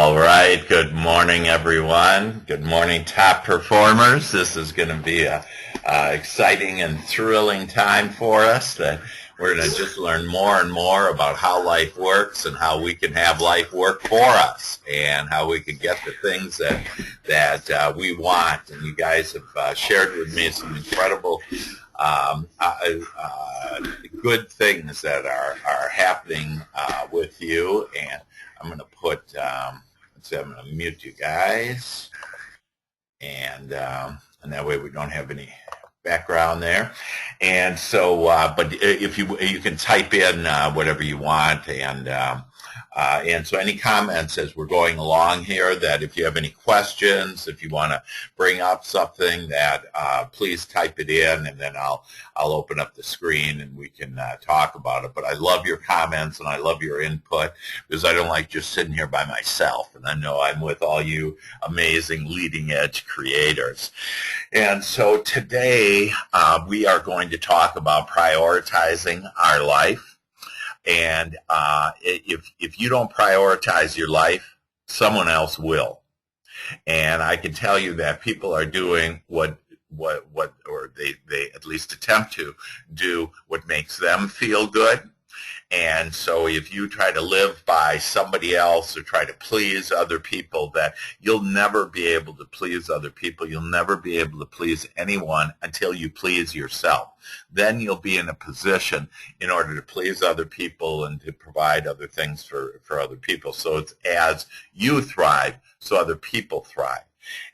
All right. Good morning, everyone. Good morning, top performers. This is going to be a exciting and thrilling time for us. That we're going to just learn more and more about how life works and how we can have life work for us, and how we can get the things that we want. And you guys have shared with me some incredible good things that are happening with you. And I'm going to put, let's see, I'm going to mute you guys, and that way we don't have any background there. And so, but if you can type in whatever you want, and so any comments as we're going along here, that if you have any questions, if you want to bring up something, that please type it in, and then I'll open up the screen and we can talk about it. But I love your comments and I love your input, because I don't like just sitting here by myself, and I know I'm with all you amazing leading edge creators. And so today we are going to talk about prioritizing our life. And if you don't prioritize your life, someone else will. And I can tell you that people are doing or they at least attempt to do what makes them feel good. And so if you try to live by somebody else or try to please other people, that you'll never be able to please other people. You'll never be able to please anyone until you please yourself. Then you'll be in a position in order to please other people and to provide other things for other people. So it's as you thrive, so other people thrive.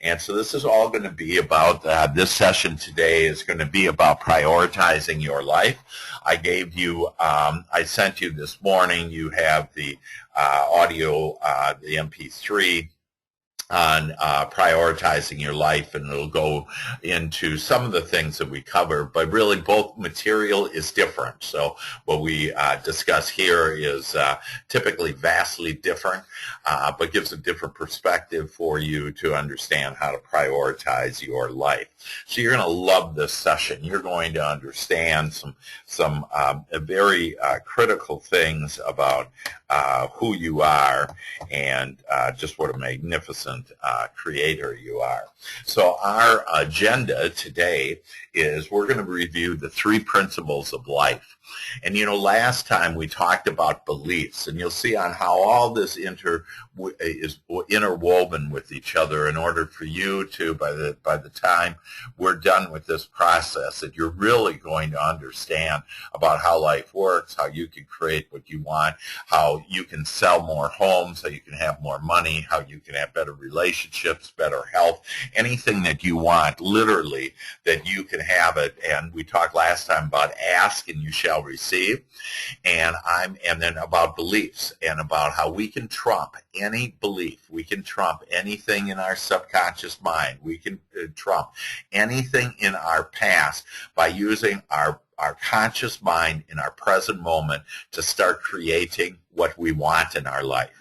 And so this is all going to be about, this session today is going to be about prioritizing your life. I gave you, I sent you this morning, you have the audio, the MP3 on prioritizing your life, and it'll go into some of the things that we cover, but really both material is different. So what we discuss here is typically vastly different, but gives a different perspective for you to understand how to prioritize your life. So you're going to love this session. You're going to understand some very critical things about who you are, and just what a magnificent creator you are. So our agenda today is we're going to review the 3 principles of life. And you know, last time we talked about beliefs, and you'll see on how all this is interwoven with each other in order for you to, by the time we're done with this process, that you're really going to understand about how life works, how you can create what you want, how you can sell more homes, how you can have more money, how you can have better relationships, better health, anything that you want, literally, that you can have it. And we talked last time about ask and you shall receive, and then about beliefs, and about how we can trump any belief. We can trump anything in our subconscious mind. We can trump anything in our past by using our conscious mind in our present moment to start creating what we want in our life.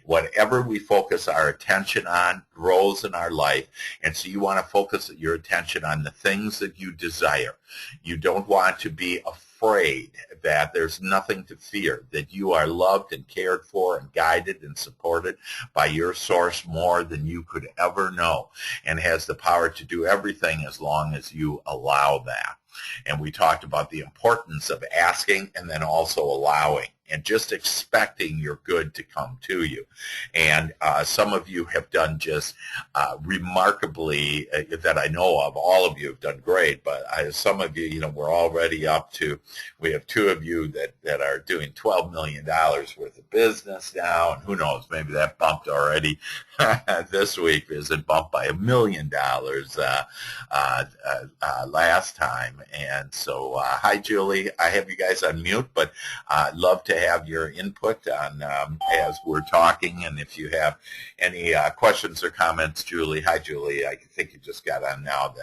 Whatever we focus our attention on grows in our life. And so you want to focus your attention on the things that you desire. You don't want to be afraid, that there's nothing to fear, that you are loved and cared for and guided and supported by your source more than you could ever know, and has the power to do everything as long as you allow that. And we talked about the importance of asking and then also allowing, and just expecting your good to come to you. And some of you have done just remarkably, that I know of. All of you have done great, but some of you, we're already up to, we have 2 of you that are doing $12 million worth of business now, and who knows, maybe that bumped already. This week is it bumped by $1 million last time. And so, hi, Julie. I have you guys on mute, but I'd love to have your input on as we're talking. And if you have any questions or comments, Julie. Hi, Julie. I think you just got on now.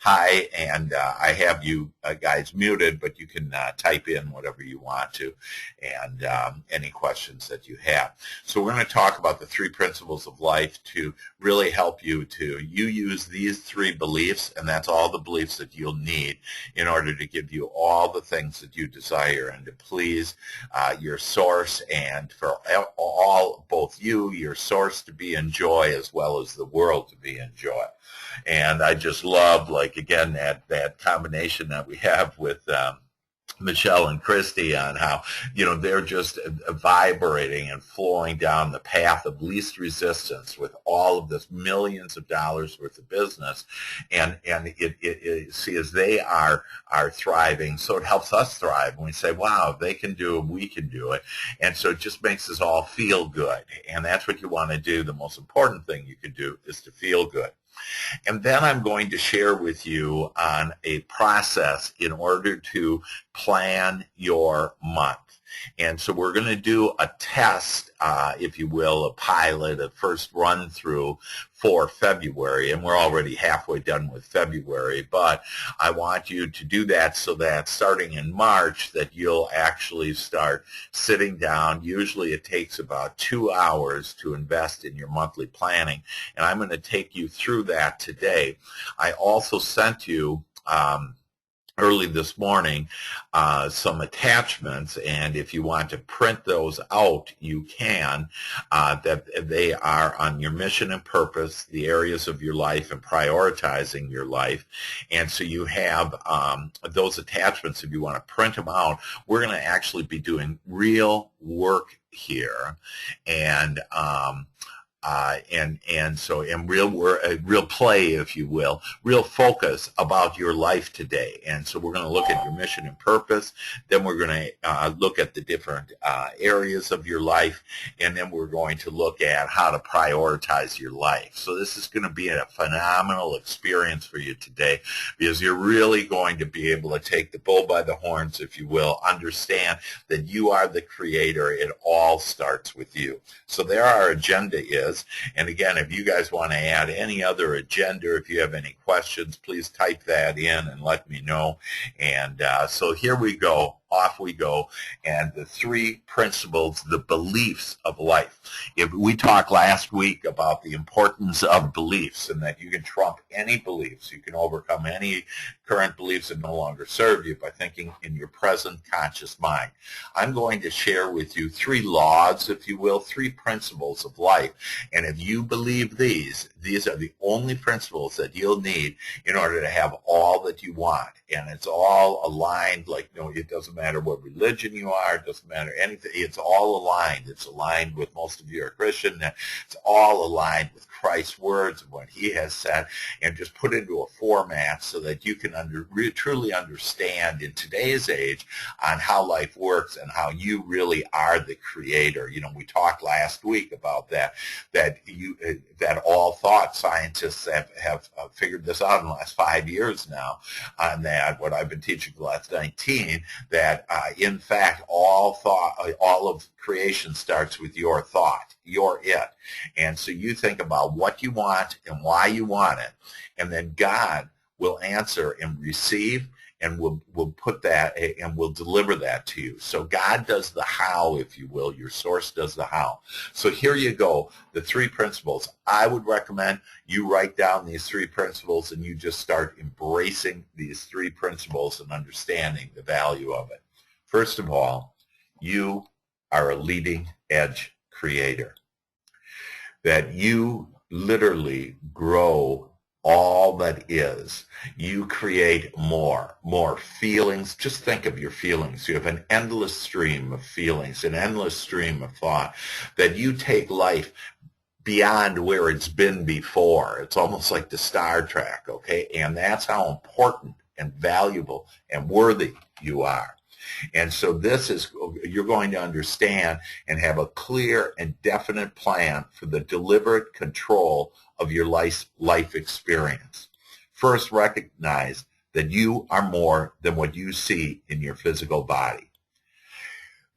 Hi, and I have you guys muted, but you can type in whatever you want to, and any questions that you have. So we're going to talk about the 3 principles of life to really help you use these 3 beliefs, and that's all the beliefs that you'll need in order to give you all the things that you desire and to please your source, and for all, both you, your source, to be in joy, as well as the world to be in joy. And I just love, like, again, that combination that we have with Michelle and Christy on how, they're just vibrating and flowing down the path of least resistance with all of this millions of dollars worth of business. And it see, as they are thriving, so it helps us thrive. And we say, wow, if they can do it, we can do it. And so it just makes us all feel good. And that's what you want to do. The most important thing you can do is to feel good. And then I'm going to share with you on a process in order to plan your month. And so we're going to do a test, if you will, a pilot, a first run through for February. And we're already halfway done with February, but I want you to do that so that starting in March that you'll actually start sitting down. Usually it takes about 2 hours to invest in your monthly planning. And I'm going to take you through that today. I also sent you early this morning some attachments, and if you want to print those out, you can. That they are on your mission and purpose, the areas of your life, and prioritizing your life. And so you have those attachments. If you want to print them out, we're going to actually be doing real work here, and real play, if you will, real focus about your life today. And so we're going to look at your mission and purpose. Then we're going to look at the different areas of your life, and then we're going to look at how to prioritize your life. So this is going to be a phenomenal experience for you today, because you're really going to be able to take the bull by the horns, if you will, understand that you are the creator. It all starts with you. So there our agenda is. And again, if you guys want to add any other agenda, if you have any questions, please type that in and let me know. And so here we go. Off we go. And the 3 principles, the beliefs of life. If we talked last week about the importance of beliefs, and that you can trump any beliefs, you can overcome any current beliefs that no longer serve you by thinking in your present conscious mind. I'm going to share with you 3 laws, if you will, 3 principles of life. And if you believe these are the only principles that you'll need in order to have all that you want. And it's all aligned, like, it doesn't matter what religion you are, it doesn't matter anything, it's all aligned. It's aligned with, most of you are Christian, it's all aligned with Christ's words and what he has said, and just put into a format so that you can truly understand in today's age on how life works and how you really are the creator. We talked last week about that all thought scientists have figured this out in the last 5 years now, on that, what I've been teaching for the last 19, that in fact all of creation starts with your thought. You're it. And so you think about what you want and why you want it, and then God will answer and receive, and will put that and will deliver that to you. So God does the how, if you will. Your source does the how. So here you go, the 3 principles. I would recommend you write down these 3 principles, and you just start embracing these 3 principles and understanding the value of it. First of all, you are a leading edge creator. That you literally grow all that is. You create more feelings. Just think of your feelings. You have an endless stream of feelings, an endless stream of thought, that you take life beyond where it's been before. It's almost like the Star Trek, okay? And that's how important and valuable and worthy you are. And so this is, you're going to understand and have a clear and definite plan for the deliberate control of your life experience. First, recognize that you are more than what you see in your physical body.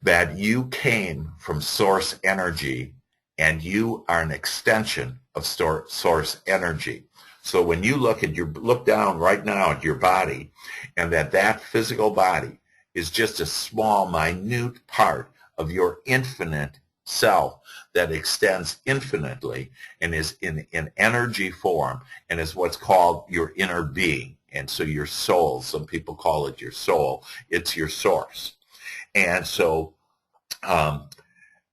That you came from source energy, and you are an extension of source energy. So when you look down right now at your body, and that physical body is just a small, minute part of your infinite self that extends infinitely and is in energy form, and is what's called your inner being. And so your soul, some people call it your soul, it's your source. And so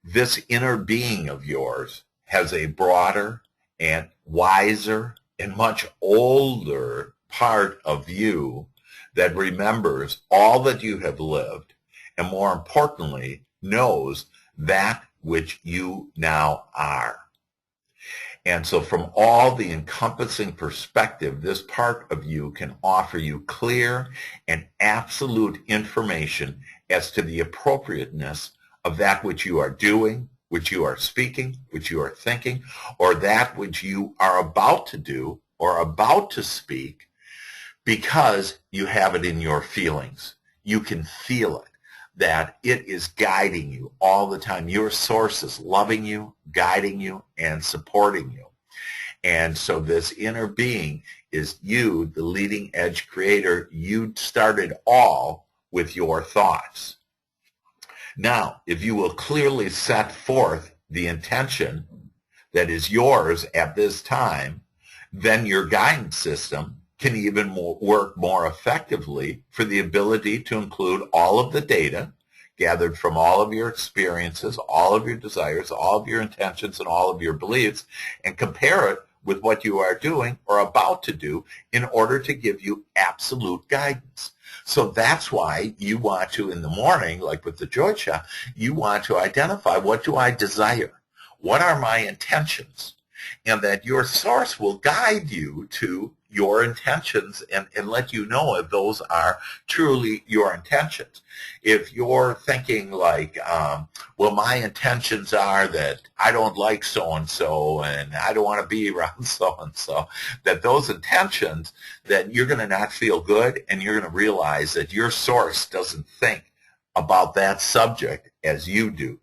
this inner being of yours has a broader and wiser and much older part of you that remembers all that you have lived, and more importantly, knows that which you now are. And so from all the encompassing perspective, this part of you can offer you clear and absolute information as to the appropriateness of that which you are doing, which you are speaking, which you are thinking, or that which you are about to do or about to speak, because you have it in your feelings. You can feel it, that it is guiding you all the time. Your source is loving you, guiding you, and supporting you. And so this inner being is you, the leading edge creator. You started all with your thoughts. Now, if you will clearly set forth the intention that is yours at this time, then your guidance system can even work more effectively for the ability to include all of the data gathered from all of your experiences, all of your desires, all of your intentions, and all of your beliefs, and compare it with what you are doing or about to do in order to give you absolute guidance. So that's why you want to, in the morning, like with the Joy Shop, you want to identify, what do I desire? What are my intentions? And that your source will guide you to your intentions and let you know if those are truly your intentions. If you're thinking like, well, my intentions are that I don't like so-and-so and I don't want to be around so-and-so, that those intentions, that you're going to not feel good, and you're going to realize that your source doesn't think about that subject as you do.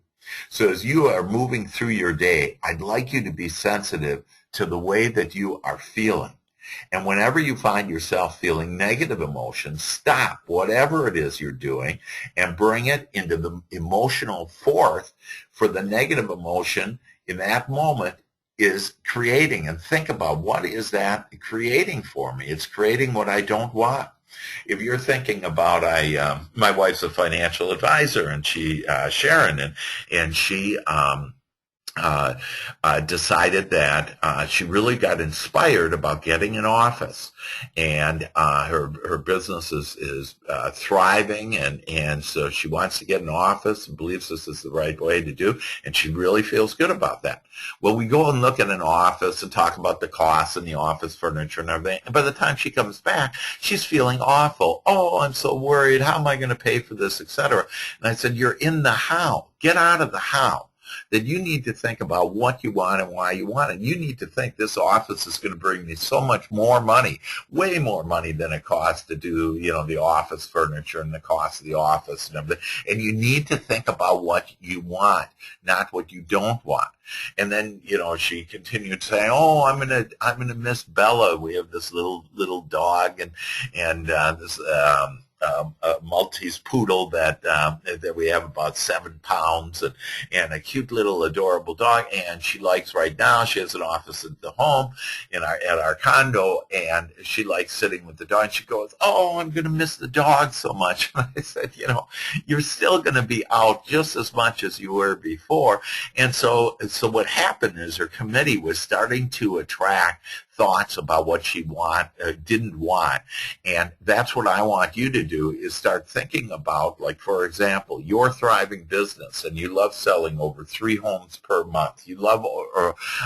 So as you are moving through your day, I'd like you to be sensitive to the way that you are feeling. And whenever you find yourself feeling negative emotions, stop whatever it is you're doing and bring it into the emotional force for the negative emotion in that moment is creating. And think about, what is that creating for me? It's creating what I don't want. If you're thinking about, my wife's a financial advisor, and she, Sharon, and she decided that she really got inspired about getting an office, and her business is thriving, and so she wants to get an office and believes this is the right way to do, and she really feels good about that. Well, we go and look at an office and talk about the costs and the office furniture and everything, and by the time she comes back, she's feeling awful. Oh, I'm so worried. How am I going to pay for this, etc.? And I said, you're in the how. Get out of the how. That you need to think about what you want and why you want it. You need to think, this office is going to bring me so much more money, way more money than it costs to do, the office furniture and the cost of the office and everything. And you need to think about what you want, not what you don't want. And then, she continued saying, "Oh, I'm gonna miss Bella. We have this little dog and this." A Maltese poodle that we have about 7 pounds, and a cute little adorable dog. And she likes, right now, she has an office at the home at our condo, and she likes sitting with the dog. And she goes, "Oh, I'm going to miss the dog so much." And I said, you're still going to be out just as much as you were before. And so what happened is her committee was starting to attract thoughts about what she didn't want. And that's what I want you to do, is start thinking about, like, for example, your thriving business, and you love selling over 3 homes per month. You love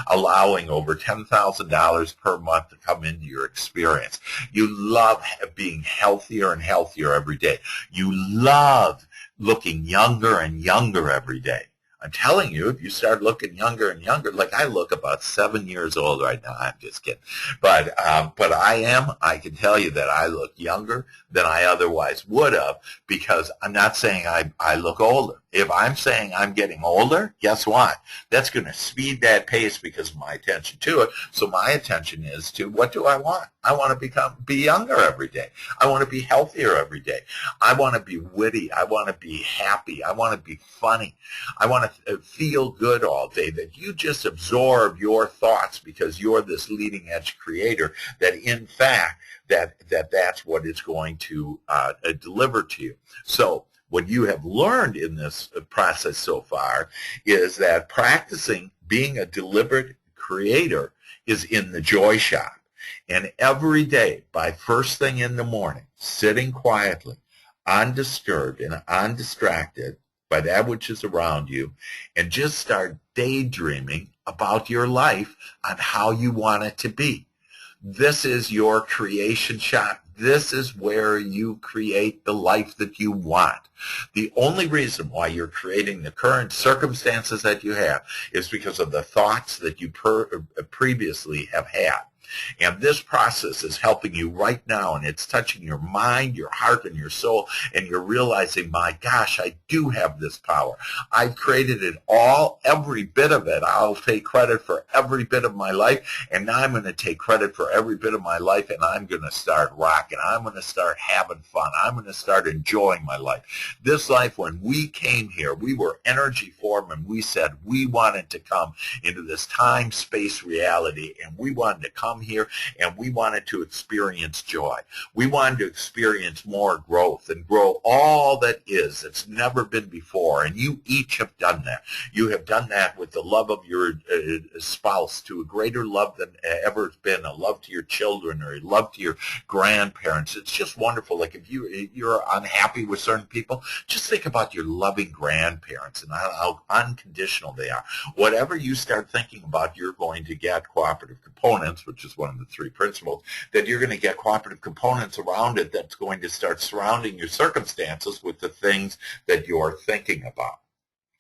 allowing over $10,000 per month to come into your experience. You love being healthier and healthier every day. You love looking younger and younger every day. I'm telling you, if you start looking younger and younger, like I look about 7 years old right now. I'm just kidding. But I can tell you that I look younger than I otherwise would have, because I'm not saying I look older. If I'm saying I'm getting older, guess what? That's going to speed that pace because of my attention to it. So my attention is to, what do I want? I want to be younger every day. I want to be healthier every day. I want to be witty. I want to be happy. I want to be funny. I want to feel good all day. That you just absorb your thoughts because you're this leading edge creator, that in fact that's what it's going to deliver to you. So what you have learned in this process so far is that practicing being a deliberate creator is in the joy shop. And every day, by first thing in the morning, sitting quietly, undisturbed and undistracted by that which is around you, and just start daydreaming about your life on how you want it to be. This is your creation shop. This is where you create the life that you want. The only reason why you're creating the current circumstances that you have is because of the thoughts that you previously have had. And this process is helping you right now, and it's touching your mind, your heart, and your soul, and you're realizing, my gosh, I do have this power. I've created it all, every bit of it. I'll take credit for every bit of my life, and now I'm going to take credit for every bit of my life, and I'm going to start rocking. I'm going to start having fun. I'm going to start enjoying my life. This life, when we came here, we were energy form, and we said we wanted to come into this time-space reality, and we wanted to come here, and we wanted to experience joy. We wanted to experience more growth and grow all that is. It's never been before, and you each have done that. You have done that with the love of your spouse to a greater love than ever has been, a love to your children or a love to your grandparents. It's just wonderful. Like if you're unhappy with certain people, just think about your loving grandparents and how unconditional they are. Whatever you start thinking about, you're going to get cooperative components, which is one of the three principles, that you're going to get cooperative components around it that's going to start surrounding your circumstances with the things that you're thinking about.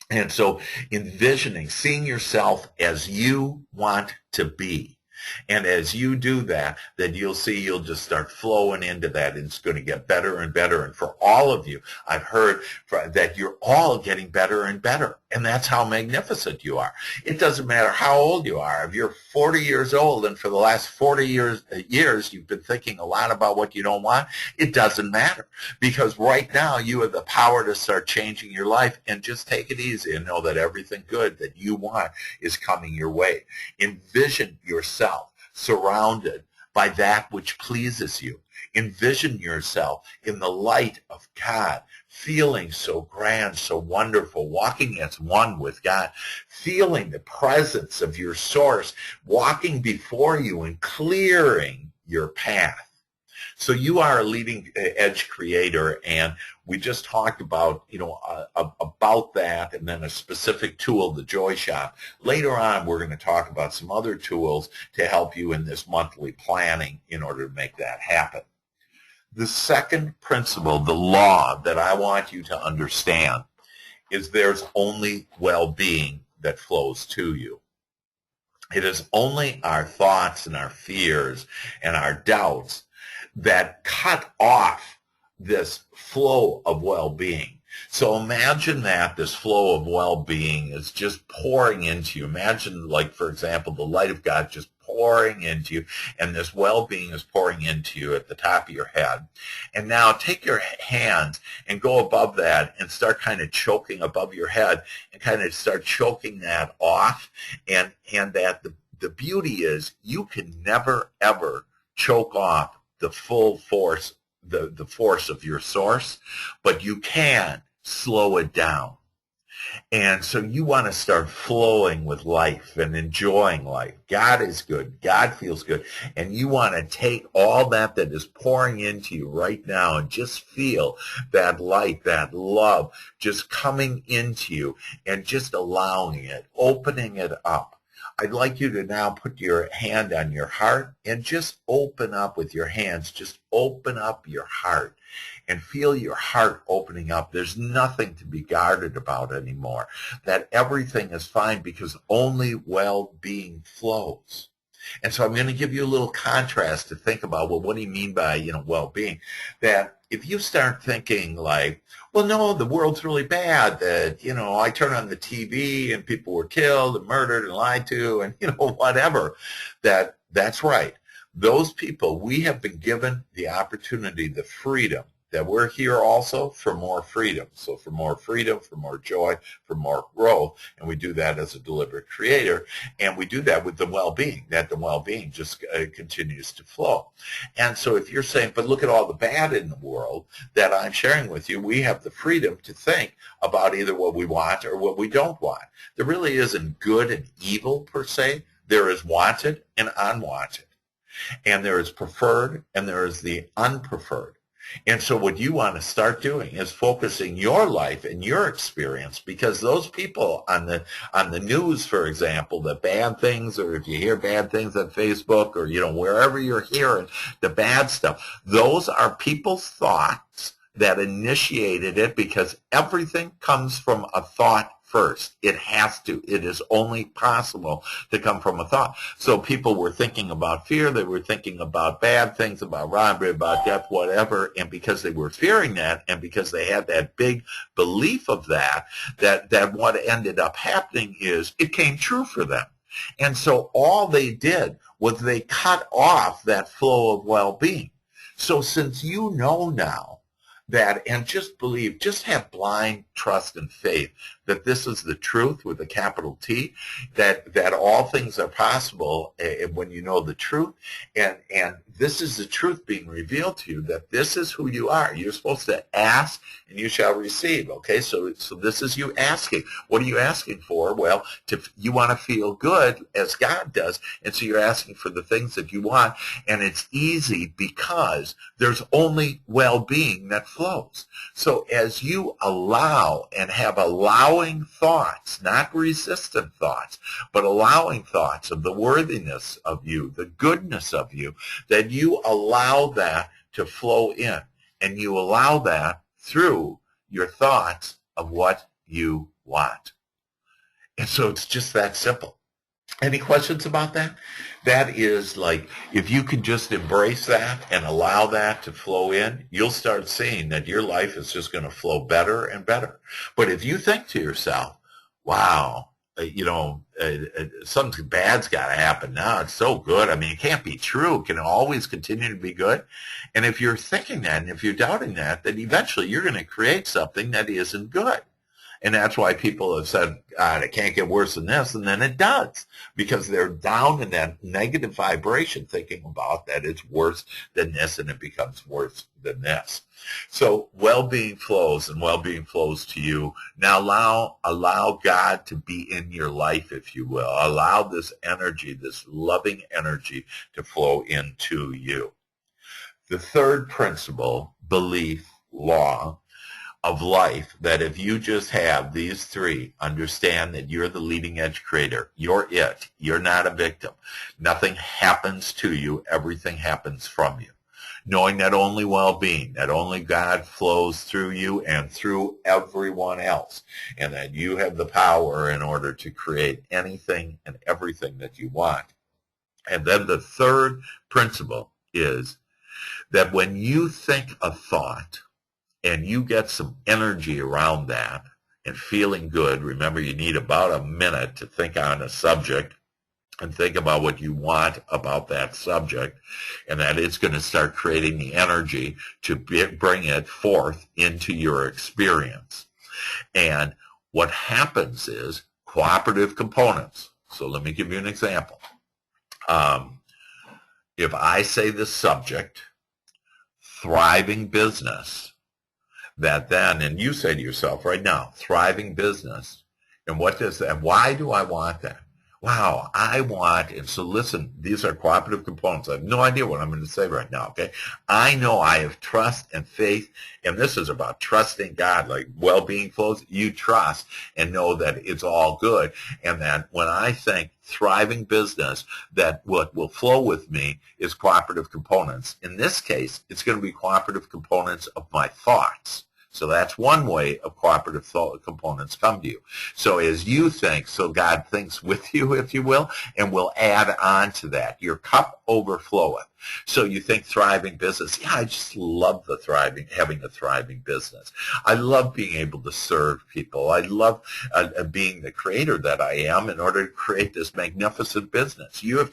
And so envisioning, seeing yourself as you want to be. And as you do that, then you'll see you'll just start flowing into that, and it's going to get better and better. And for all of you, I've heard that you're all getting better and better. And that's how magnificent you are. It doesn't matter how old you are. If you're 40 years old and for the last 40 years you've been thinking a lot about what you don't want, it doesn't matter. Because right now you have the power to start changing your life, and just take it easy and know that everything good that you want is coming your way. Envision yourself surrounded by that which pleases you. Envision yourself in the light of God, feeling so grand, so wonderful, walking as one with God, feeling the presence of your source, walking before you and clearing your path. So you are a leading edge creator, and we just talked about, about that, and then a specific tool, the Joy Shop. Later on, we're going to talk about some other tools to help you in this monthly planning in order to make that happen. The second principle, the law that I want you to understand, is there's only well-being that flows to you. It is only our thoughts and our fears and our doubts that cut off this flow of well-being. So imagine that this flow of well-being is just pouring into you. Imagine, like, for example, the light of God just pouring into you, and this well-being is pouring into you at the top of your head. And now take your hands and go above that and start kind of choking above your head and kind of start choking that off. And that the beauty is you can never, ever choke off the full force, the force of your source, but you can slow it down. And so you want to start flowing with life and enjoying life. God is good. God feels good. And you want to take all that is pouring into you right now and just feel that light, that love just coming into you and just allowing it, opening it up. I'd like you to now put your hand on your heart and just open up with your hands. Just open up your heart and feel your heart opening up. There's nothing to be guarded about anymore. That everything is fine because only well-being flows. And so I'm going to give you a little contrast to think about, well, what do you mean by, well-being? That if you start thinking like, well, no, the world's really bad, that, I turn on the TV and people were killed and murdered and lied to and, whatever, that's right. Those people, we have been given the opportunity, the freedom that we're here also for more freedom. So for more freedom, for more joy, for more growth. And we do that as a deliberate creator. And we do that with the well-being, that the well-being just continues to flow. And so if you're saying, but look at all the bad in the world that I'm sharing with you, we have the freedom to think about either what we want or what we don't want. There really isn't good and evil per se. There is wanted and unwanted. And there is preferred and there is the unpreferred. And so what you want to start doing is focusing your life and your experience, because those people on the news, for example, the bad things, or if you hear bad things on Facebook or, wherever you're hearing the bad stuff, those are people's thoughts that initiated it, because everything comes from a thought first. It has to. It is only possible to come from a thought. So people were thinking about fear. They were thinking about bad things, about robbery, about death, whatever. And because they were fearing that, and because they had that big belief of that what ended up happening is it came true for them. And so all they did was they cut off that flow of well-being. So since you know now that, and just believe, just have blind trust and faith that this is the truth with a capital T, that all things are possible when you know the truth, and this is the truth being revealed to you, that this is who you are. You're supposed to ask and you shall receive. Okay, so this is you asking. What are you asking for? Well, you want to feel good as God does, and so you're asking for the things that you want, and it's easy because there's only well-being that flows. So as you allow and have allowing thoughts, not resistant thoughts, but allowing thoughts of the worthiness of you, the goodness of you, that you allow that to flow in, and you allow that through your thoughts of what you want. And so it's just that simple. Any questions about that? That is like, if you can just embrace that and allow that to flow in, you'll start seeing that your life is just going to flow better and better. But if you think to yourself, wow, something bad's got to happen now. It's so good. I mean, it can't be true. Can it always continue to be good? And if you're thinking that, and if you're doubting that, then eventually you're going to create something that isn't good. And that's why people have said, God, it can't get worse than this. And then it does, because they're down in that negative vibration, thinking about that it's worse than this, and it becomes worse than this. So well-being flows, and well-being flows to you. Now allow God to be in your life, if you will. Allow this energy, this loving energy, to flow into you. The third principle, belief, law of life, that if you just have these three, understand that you're the leading edge creator. You're it. You're not a victim. Nothing happens to you. Everything happens from you. Knowing that only well-being, that only God flows through you and through everyone else, and that you have the power in order to create anything and everything that you want. And then the third principle is that when you think a thought, and you get some energy around that and feeling good, remember you need about a minute to think on a subject and think about what you want about that subject, and that it's going to start creating the energy to bring it forth into your experience. And what happens is cooperative components. So let me give you an example. If I say the subject, thriving business, that then, and you say to yourself right now, thriving business, and what does that, why do I want that? Wow, I want, and so listen, these are cooperative components. I have no idea what I'm going to say right now, okay? I know I have trust and faith, and this is about trusting God, like well-being flows. You trust and know that it's all good, and that when I think thriving business, that what will flow with me is cooperative components. In this case, it's going to be cooperative components of my thoughts. So that's one way of cooperative thought components come to you. So as you think, so God thinks with you, if you will, and will add on to that. Your cup overfloweth. So you think thriving business. Yeah, I just love having a thriving business. I love being able to serve people. I love being the creator that I am in order to create this magnificent business. You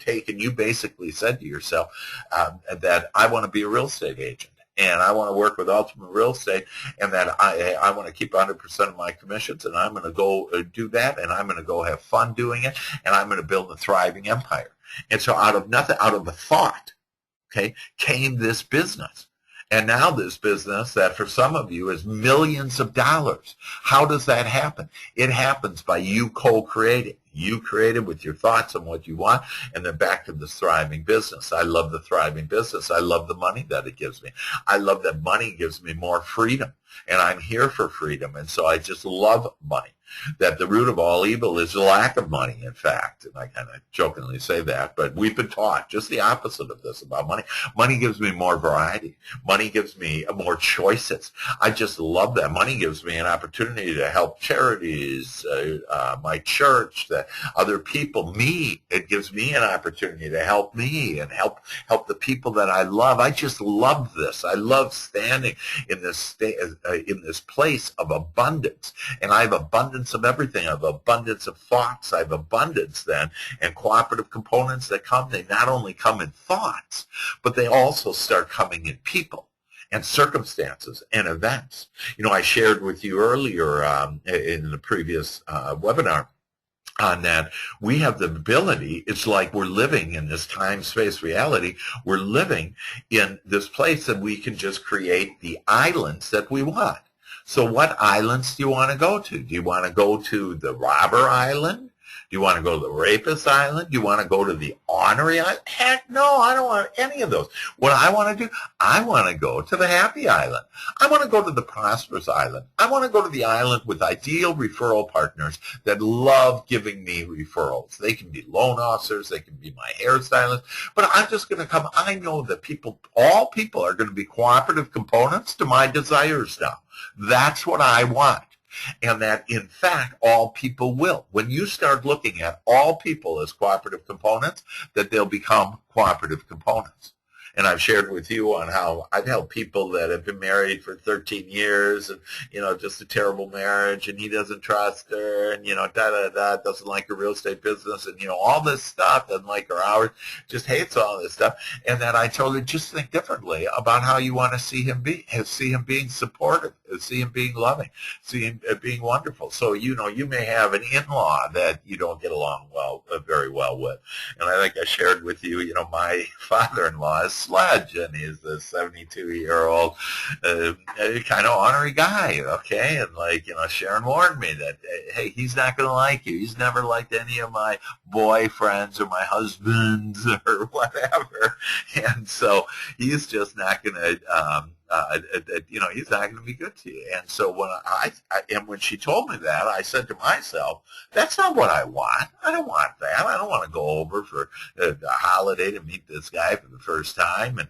basically said to yourself that I want to be a real estate agent. and I want to work with Ultimate Real Estate, and that I want to keep 100% of my commissions, and I'm going to go do that, and I'm going to go have fun doing it, and I'm going to build a thriving empire. And so out of nothing, out of a thought, okay, came this business. And now this business that for some of you is millions of dollars. How does that happen? It happens by you co-creating. You created with your thoughts and what you want, and then back to this thriving business. I love the thriving business. I love the money that it gives me. I love that money gives me more freedom, and I'm here for freedom, and so I just love money. That the root of all evil is the lack of money, in fact. And I kind of jokingly say that, but we've been taught just the opposite of this about money. Money gives me more variety. Money gives me more choices. I just love that. Money gives me an opportunity to help charities, my church, that other people, me. It gives me an opportunity to help me and help the people that I love. I just love this. I love standing in this in this place of abundance, and I have abundance of everything. I have abundance of thoughts. I have abundance then, and cooperative components that come. They not only come in thoughts, but they also start coming in people and circumstances and events. You know, I shared with you earlier in the previous webinar on that we have the ability, it's like we're living in this time-space reality. We're living in this place that we can just create the islands that we want. So what islands do you want to go to? Do you want to go to the robber island? Do you want to go to the rapist island? Do you want to go to the ornery island? Heck no, I don't want any of those. What I want to do, I want to go to the happy island. I want to go to the prosperous island. I want to go to the island with ideal referral partners that love giving me referrals. They can be loan officers. They can be my hairstylists. But I'm just going to come. I know that people, all people are going to be cooperative components to my desires now. That's what I want. And that, in fact, all people will. When you start looking at all people as cooperative components, that they'll become cooperative components. And I've shared with you on how I've helped people that have been married for 13 years and, you know, just a terrible marriage, and he doesn't trust her, and, you know, doesn't like her real estate business, and, you know, all this stuff, doesn't like her hours, just hates all this stuff. And then I told her, just think differently about how you want to see him being supportive, see him being loving, see him being wonderful. So, you know, you may have an in-law that you don't get along very well with. And I think I shared with you, you know, my father-in-law is Sledge, and he's a 72-year-old kind of ornery guy, okay? And, like, you know, Sharon warned me that, hey, he's not going to like you. He's never liked any of my boyfriends or my husbands or whatever. And so he's just not going to, you know, he's not going to be good to you. And so when she told me that, I said to myself, that's not what I want. I don't want that. I don't want to go over for a holiday to meet this guy for the first time and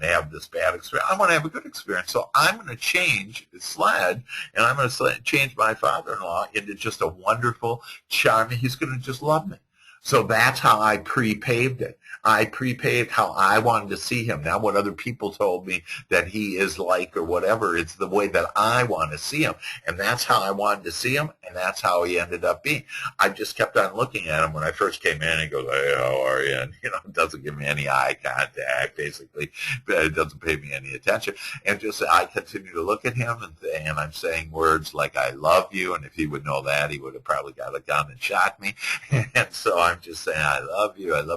have this bad experience. I want to have a good experience. So I'm going to change Sled, and I'm going to change my father-in-law into just a wonderful, charming, he's going to just love me. So that's how I pre-paved it. I pre-paved how I wanted to see him, not what other people told me that he is like or whatever. It's the way that I want to see him, and that's how I wanted to see him, and that's how he ended up being. I just kept on looking at him when I first came in. He goes, hey, how are you? And, you know, doesn't give me any eye contact, basically. It doesn't pay me any attention. And just I continue to look at him, and I'm saying words like, I love you, and if he would know that, he would have probably got a gun and shot me. And so I'm just saying, I love you, and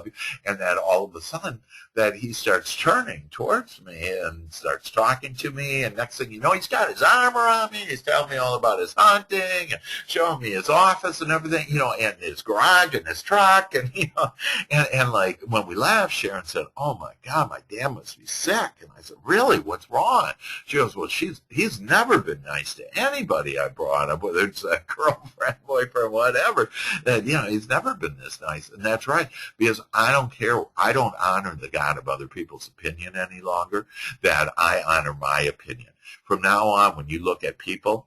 then all of a sudden that he starts turning towards me and starts talking to me, and next thing you know, he's got his arm around me, he's telling me all about his hunting and showing me his office and everything, you know, and his garage and his truck, and, you know, and like when we left, Sharon said, oh my God, my dad must be sick. And I said, really, what's wrong? She goes, well, he's never been nice to anybody I brought up, whether it's a girlfriend, boyfriend, whatever, that, you know, he's never been this nice. And that's right, because I don't care. I don't honor the God of other people's opinion any longer, that I honor my opinion. From now on, when you look at people,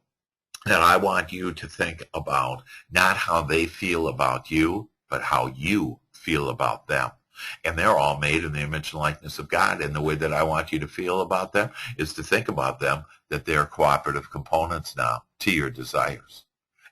that I want you to think about not how they feel about you, but how you feel about them. And they're all made in the image and likeness of God. And the way that I want you to feel about them is to think about them that they're cooperative components now to your desires.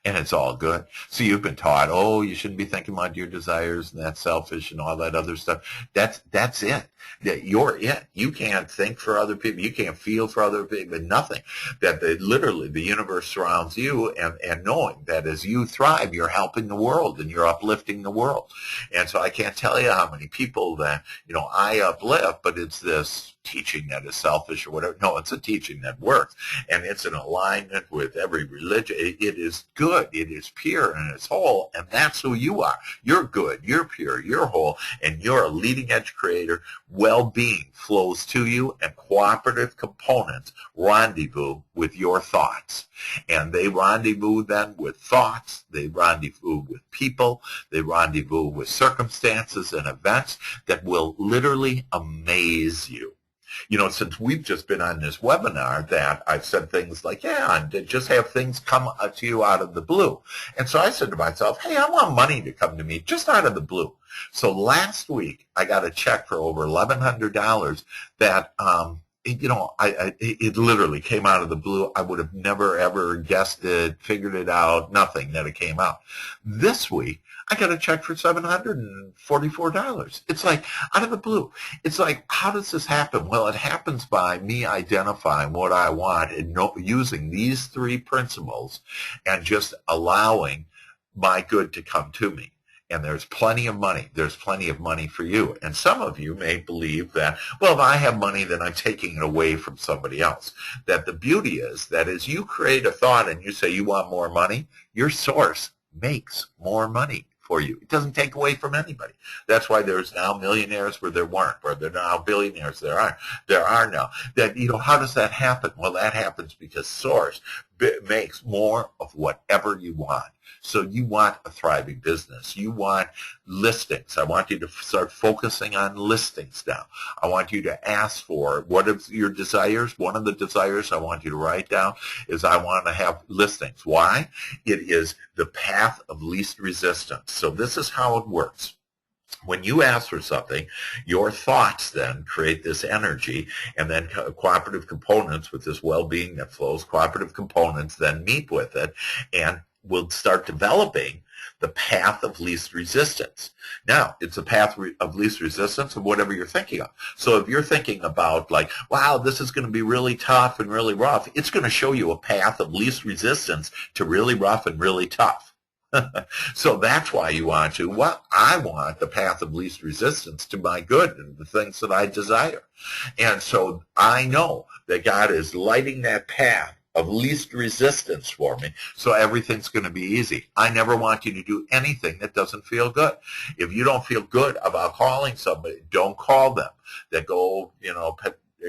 And it's all good. So you've been taught, oh, you shouldn't be thinking about your desires and that's selfish and all that other stuff. That's it. You're it. You can't think for other people. You can't feel for other people. Nothing. Literally the universe surrounds you, and knowing that as you thrive, you're helping the world and you're uplifting the world. And so I can't tell you how many people that, I uplift, but it's this teaching that is selfish or whatever. No, it's a teaching that works, and it's in alignment with every religion. It is good, it is pure, and it's whole, and that's who you are. You're good, you're pure, you're whole, and you're a leading edge creator. Well-being flows to you, and cooperative components rendezvous with your thoughts. And they rendezvous then with thoughts, they rendezvous with people, they rendezvous with circumstances and events that will literally amaze you. Since we've just been on this webinar, that I've said things like, and just have things come to you out of the blue. And so I said to myself, hey, I want money to come to me just out of the blue. So last week, I got a check for over $1,100 that, it literally came out of the blue. I would have never, ever guessed it, figured it out, nothing that it came out. This week, I got a check for $744. It's like out of the blue. It's like, how does this happen? Well, it happens by me identifying what I want and using these three principles and just allowing my good to come to me. And there's plenty of money. There's plenty of money for you. And some of you may believe that, well, if I have money, then I'm taking it away from somebody else. That the beauty is that as you create a thought and you say you want more money, your source makes more money for you. It doesn't take away from anybody. That's why there's now millionaires where there weren't, where there are now billionaires there aren't. There are now. That, how does that happen? Well, that happens because source makes more of whatever you want. So you want a thriving business. You want listings. I want you to start focusing on listings now. I want you to ask for what is your desires. One of the desires I want you to write down is I want to have listings. Why? It is the path of least resistance. So this is how it works. When you ask for something, your thoughts then create this energy, and then cooperative components with this well-being that flows, cooperative components then meet with it and will start developing the path of least resistance. Now, it's a path of least resistance of whatever you're thinking of. So if you're thinking about like, wow, this is going to be really tough and really rough, it's going to show you a path of least resistance to really rough and really tough. So that's why you want to, I want the path of least resistance to my good and the things that I desire. And so I know that God is lighting that path of least resistance for me, so everything's going to be easy. I never want you to do anything that doesn't feel good. If you don't feel good about calling somebody, don't call them. That go,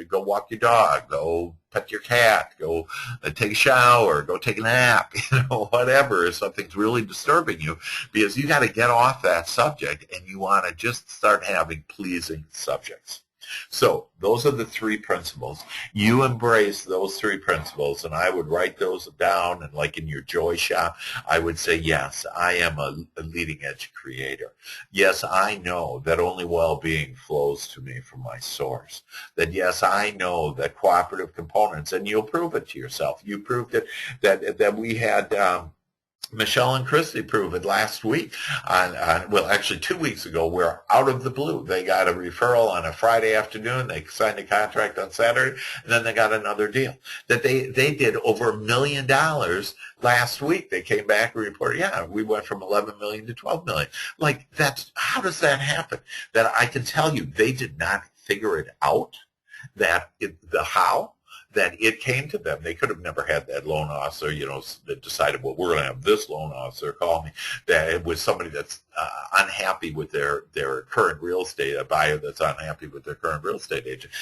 go walk your dog, go pet your cat, go take a shower, go take a nap, whatever, if something's really disturbing you, because you got to get off that subject and you want to just start having pleasing subjects. So those are the three principles. You embrace those three principles, and I would write those down, and like in your joy shop, I would say, yes, I am a leading edge creator. Yes, I know that only well-being flows to me from my source. That yes, I know that cooperative components, and you'll prove it to yourself. You proved it that we had Michelle and Christy proved it last week well, actually 2 weeks ago, where out of the blue, they got a referral on a Friday afternoon. They signed a contract on Saturday, and then they got another deal. That they did over $1 million last week. They came back and reported, we went from 11 million to 12 million. Like, how does that happen? That I can tell you, they did not figure it out, that how that it came to them. They could have never had that loan officer, that decided, well, we're going to have this loan officer call me. That it was somebody that's unhappy with their current real estate, a buyer that's unhappy with their current real estate agent.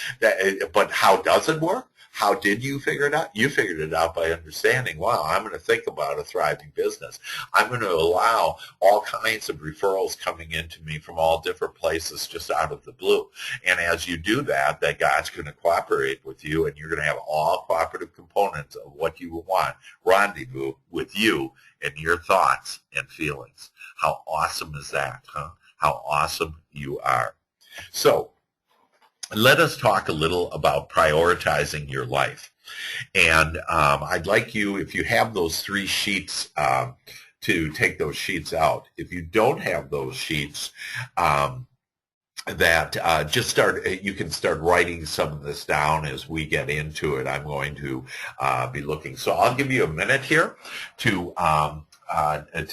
But how does it work? How did you figure it out? You figured it out by understanding, wow, I'm going to think about a thriving business. I'm going to allow all kinds of referrals coming into me from all different places just out of the blue. And as you do that God's going to cooperate with you, and you're going to have all cooperative components of what you want rendezvous with you and your thoughts and feelings. How awesome is that, huh? How awesome you are. So let us talk a little about prioritizing your life. And I'd like you, if you have those 3 sheets, to take those sheets out. If you don't have those sheets, that just start, you can start writing some of this down as we get into it. I'm going to be looking. So I'll give you a minute here to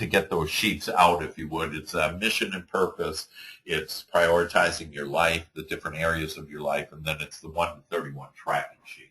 get those sheets out, if you would. It's mission and purpose. It's prioritizing your life, the different areas of your life, and then it's the 1 to 31 tracking sheet.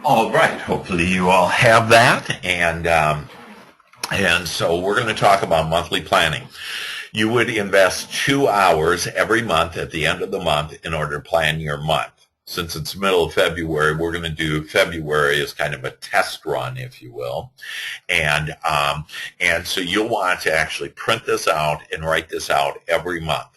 All right. Hopefully you all have that. And so we're going to talk about monthly planning. You would invest 2 hours every month at the end of the month in order to plan your month. Since it's the middle of February, we're going to do February as kind of a test run, if you will. And so you'll want to actually print this out and write this out every month.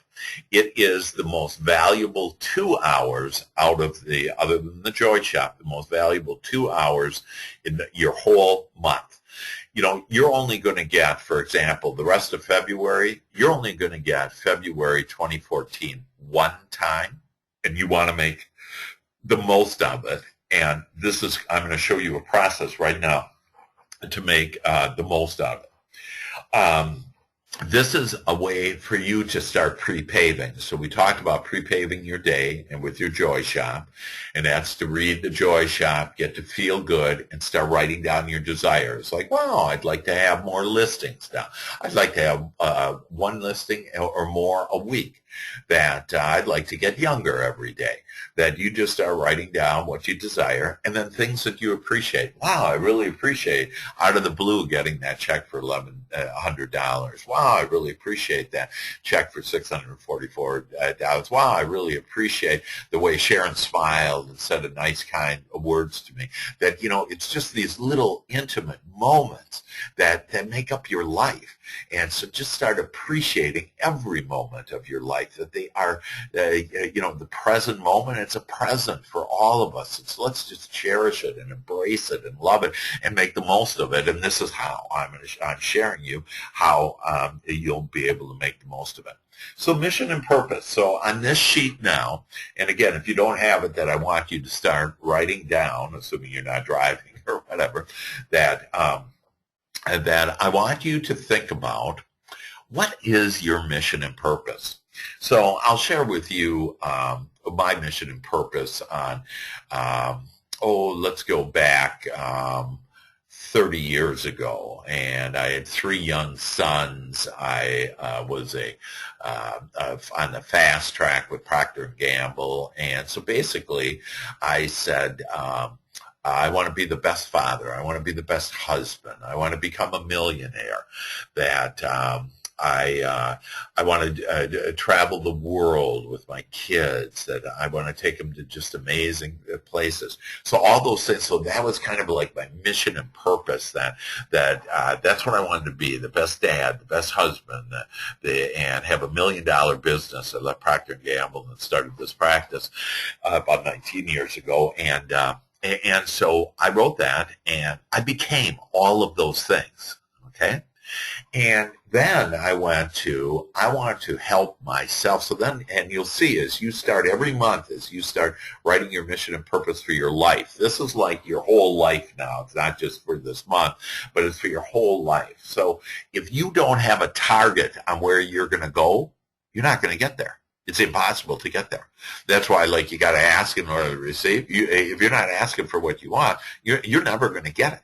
It is the most valuable 2 hours out of the, other than the Joy Shop, the most valuable 2 hours in your whole month. You know, you're only going to get, for example, the rest of February, you're only going to get February 2014 one time, and you want to make the most of it. And this is, I'm going to show you a process right now to make the most of it. This is a way for you to start pre-paving. So we talked about pre-paving your day and with your Joy Shop, and that's to read the Joy Shop, get to feel good, and start writing down your desires. Like, wow, I'd like to have more listings now. I'd like to have 1 listing or more a week. That I'd like to get younger every day. That you just start writing down what you desire, and then things that you appreciate. Wow, I really appreciate out of the blue getting that check for $1,100. Wow, I really appreciate that check for $644. Wow, I really appreciate the way Sharon smiled and said a nice, kind of words to me. That, you know, it's just these little intimate moments that make up your life. And so just start appreciating every moment of your life, that they are, you know, the present moment. It's a present for all of us. So let's just cherish it and embrace it and love it and make the most of it. And this is how I'm sharing you how you'll be able to make the most of it. So mission and purpose. So on this sheet now, and again, if you don't have it, that I want you to start writing down, assuming you're not driving or whatever, that I want you to think about, what is your mission and purpose? So I'll share with you my mission and purpose on, let's go back 30 years ago, and I had 3 young sons. I was on the fast track with Procter & Gamble, and so basically I said, I want to be the best father. I want to be the best husband. I want to become a millionaire. That I want to travel the world with my kids. That I want to take them to just amazing places. So all those things. So that was kind of like my mission and purpose. That's what I wanted to be: the best dad, the best husband, and have $1 million business. I left Procter & Gamble and started this practice about 19 years ago, and so I wrote that, and I became all of those things, okay? And then I want to help myself. So then, and you'll see as you start every month, as you start writing your mission and purpose for your life, this is like your whole life now. It's not just for this month, but it's for your whole life. So if you don't have a target on where you're going to go, you're not going to get there. It's impossible to get there. That's why, like, you got to ask in order to receive. If you're not asking for what you want, you're never going to get it.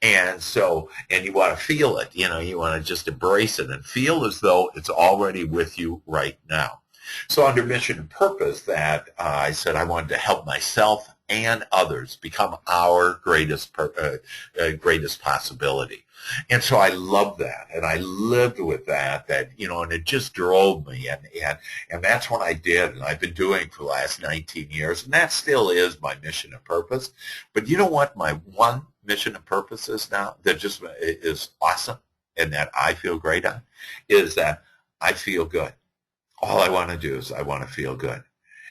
And so, and you want to feel it. You know, you want to just embrace it and feel as though it's already with you right now. So under mission and purpose, that I said I wanted to help myself and others become our greatest possibility. And so I loved that, and I lived with that, you know, and it just drove me, and that's what I did, and I've been doing for the last 19 years, and that still is my mission and purpose. But you know what my one mission and purpose is now that just is awesome and that I feel great on is that I feel good. All I want to do is I want to feel good.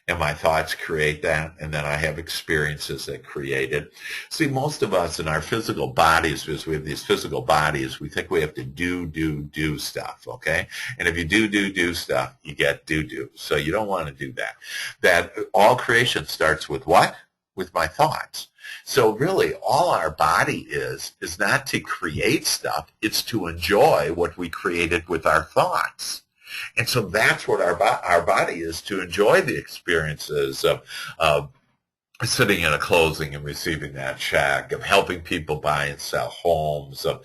And my thoughts create that, and then I have experiences that create it. See, most of us in our physical bodies, because we have these physical bodies, we think we have to do stuff, okay? And if you do stuff, you get do. So you don't want to do that. That all creation starts with what? With my thoughts. So really, all our body is not to create stuff, it's to enjoy what we created with our thoughts. And so that's what our body is, to enjoy the experiences of sitting in a closing and receiving that check, of helping people buy and sell homes, of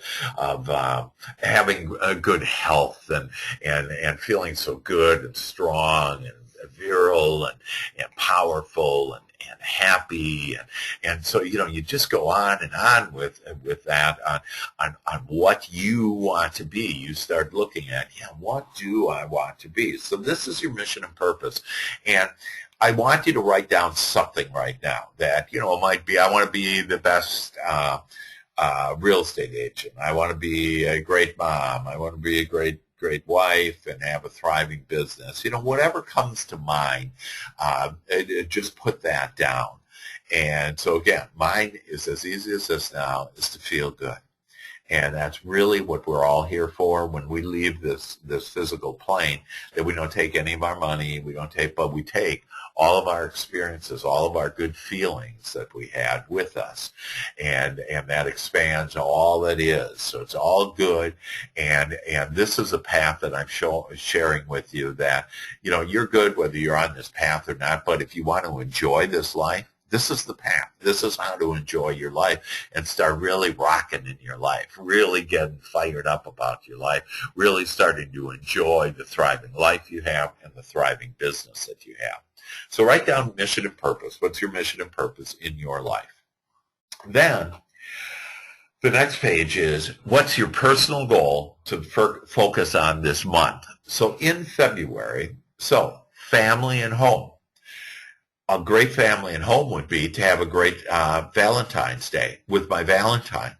having a good health and feeling so good and strong and virile and powerful and happy, and so you just go on and on with that on what you want to be. You start looking at, what do I want to be? So this is your mission and purpose, and I want you to write down something right now that it might be, I want to be the best real estate agent. I want to be a great mom. I want to be a great wife and have a thriving business. Whatever comes to mind, just put that down. And so again, mine is as easy as this now, is to feel good. And that's really what we're all here for when we leave this physical plane, that we don't take any of our money, but we take all of our experiences, all of our good feelings that we had with us, and that expands all that is. So it's all good, and this is a path that I'm sharing with you that, you're good whether you're on this path or not, but if you want to enjoy this life, this is the path. This is how to enjoy your life and start really rocking in your life, really getting fired up about your life, really starting to enjoy the thriving life you have and the thriving business that you have. So write down mission and purpose. What's your mission and purpose in your life? Then the next page is, what's your personal goal to focus on this month? So in February, family and home. A great family and home would be to have a great Valentine's Day with my Valentine.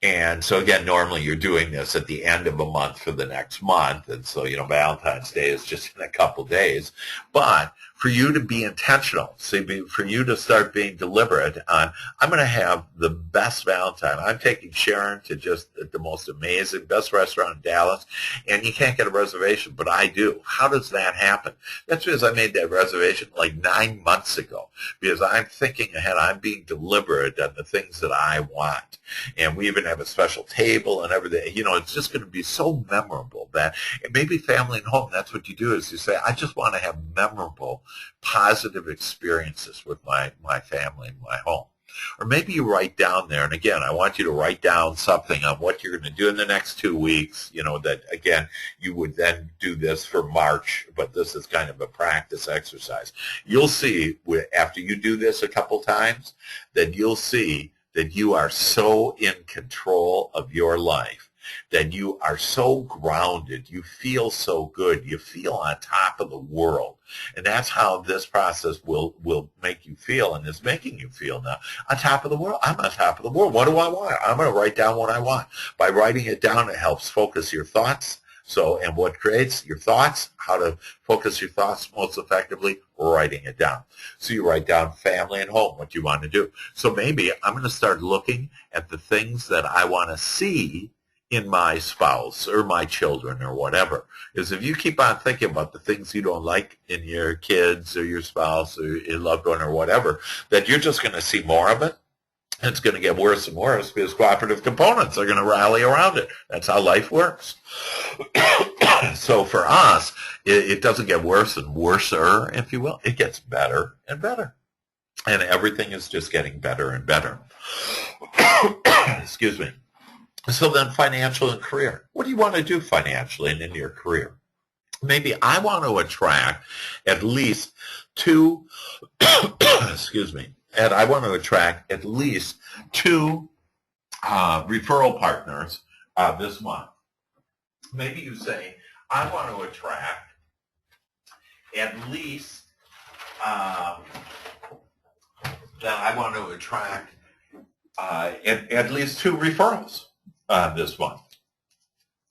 And so again, normally you're doing this at the end of a month for the next month. And so, Valentine's Day is just in a couple days. But for you to be intentional, for you to start being deliberate on, I'm going to have the best Valentine. I'm taking Sharon to just the most amazing, best restaurant in Dallas, and you can't get a reservation, but I do. How does that happen? That's because I made that reservation like 9 months ago, because I'm thinking ahead. I'm being deliberate on the things that I want. And we even have a special table and everything. It's just going to be so memorable that, and maybe family and home, that's what you do, is you say, I just want to have memorable, positive experiences with my family and my home. Or maybe you write down there, and again, I want you to write down something on what you're going to do in the next 2 weeks, that, again, you would then do this for March, but this is kind of a practice exercise. You'll see, after you do this a couple times, that you'll see that you are so in control of your life, that you are so grounded, you feel so good, you feel on top of the world. And that's how this process will make you feel, and is making you feel now. On top of the world. I'm on top of the world. What do I want? I'm going to write down what I want. By writing it down, it helps focus your thoughts. And what creates your thoughts, how to focus your thoughts most effectively, writing it down. So you write down family and home, what you want to do. So maybe I'm going to start looking at the things that I want to see in my spouse or my children or whatever. Because if you keep on thinking about the things you don't like in your kids or your spouse or your loved one or whatever, that you're just going to see more of it. It's going to get worse and worse because cooperative components are going to rally around it. That's how life works. So for us, it doesn't get worse and worser, if you will. It gets better and better. And everything is just getting better and better. Excuse me. So then financial and career. What do you want to do financially and in your career? Maybe I want to attract at least two, excuse me, and I want to attract at least two referral partners this month. Maybe you say, I want to attract at least, that I want to attract at least 2 referrals this month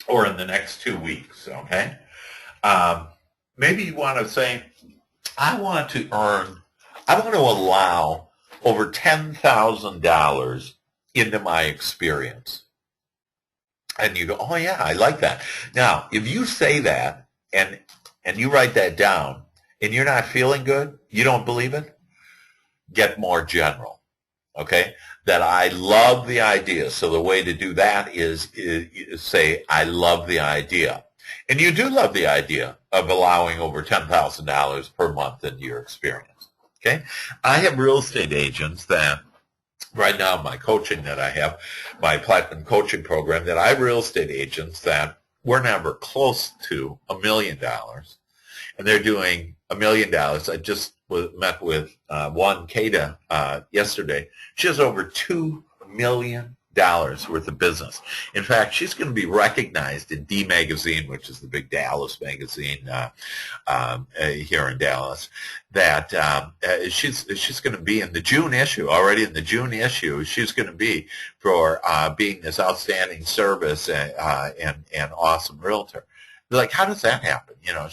or in the next 2 weeks, okay? Maybe you want to say, I want to allow over $10,000 into my experience. And you go, oh yeah, I like that. Now, if you say that and you write that down and you're not feeling good, you don't believe it, get more general. Okay? That I love the idea. So the way to do that is say, I love the idea. And you do love the idea of allowing over $10,000 per month into your experience. Okay? I have real estate agents that right now, my coaching that I have, my platinum coaching program, that I have real estate agents that we're never close to $1 million, and they're doing $1 million. I just met with Juan Cada yesterday. She has over $2 million worth of business. In fact, she's going to be recognized in D Magazine, which is the big Dallas magazine here in Dallas. That she's going to be in the June issue. Already in the June issue, she's going to be for being this outstanding service and awesome realtor. Like, how does that happen? You know,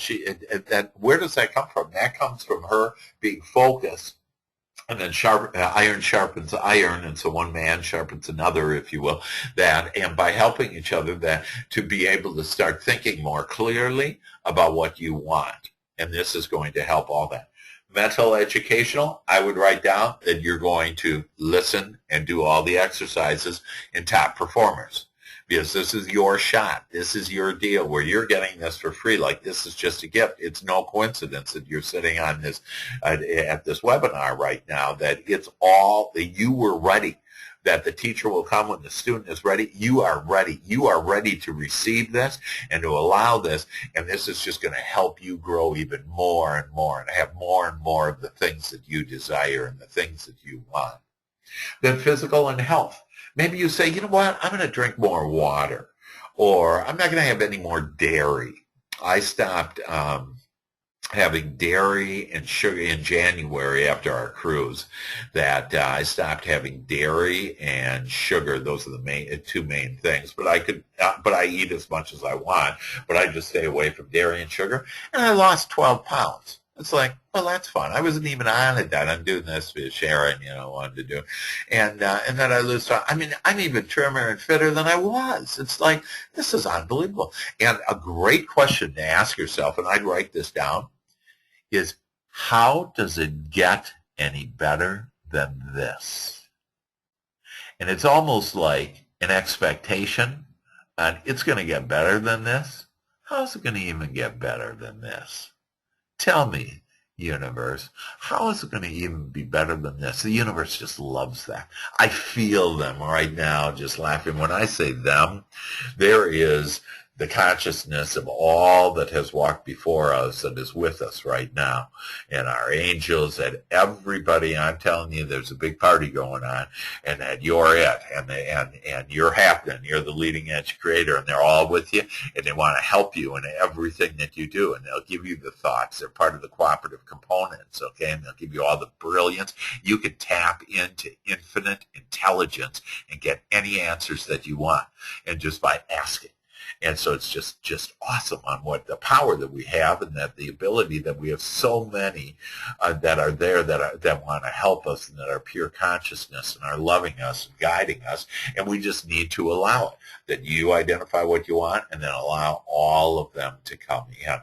where does that come from? That comes from her being focused. And then iron sharpens iron, and so one man sharpens another, if you will. And by helping each other, that to be able to start thinking more clearly about what you want, and this is going to help all that. Mental educational, I would write down that you're going to listen and do all the exercises in top performers. Because this is your shot. This is your deal where you're getting this for free. Like, this is just a gift. It's no coincidence that you're sitting on this at this webinar right now, that it's all that you were ready, that the teacher will come when the student is ready. You are ready. You are ready to receive this and to allow this. And this is just going to help you grow even more and more and have more and more of the things that you desire and the things that you want. Then physical and health. Maybe you say, you know what, I'm going to drink more water, or I'm not going to have any more dairy. I stopped having dairy and sugar in January after our cruise. That I stopped having dairy and sugar. Those are the two main things. But I eat as much as I want. But I just stay away from dairy and sugar, and I lost 12 pounds. It's like, well, that's fun. I wasn't even on it then. I'm doing this for Sharon, wanted to do. And then I lose. I mean, I'm even trimmer and fitter than I was. It's like, this is unbelievable. And a great question to ask yourself, and I'd write this down, is how does it get any better than this? And it's almost like an expectation, and it's going to get better than this. How's it going to even get better than this? Tell me, universe, how is it going to even be better than this? The universe just loves that. I feel them right now just laughing. When I say them, there is the consciousness of all that has walked before us and is with us right now. And our angels and everybody, I'm telling you, there's a big party going on, and that you're it, and you're happening. You're the leading edge creator, and they're all with you, and they want to help you in everything that you do, and they'll give you the thoughts. They're part of the cooperative components, okay? And they'll give you all the brilliance. You can tap into infinite intelligence and get any answers that you want, and just by asking. And so it's just awesome on what the power that we have, and that the ability that we have so many that are there that want to help us, and that are pure consciousness and are loving us and guiding us. And we just need to allow it, that you identify what you want and then allow all of them to come in.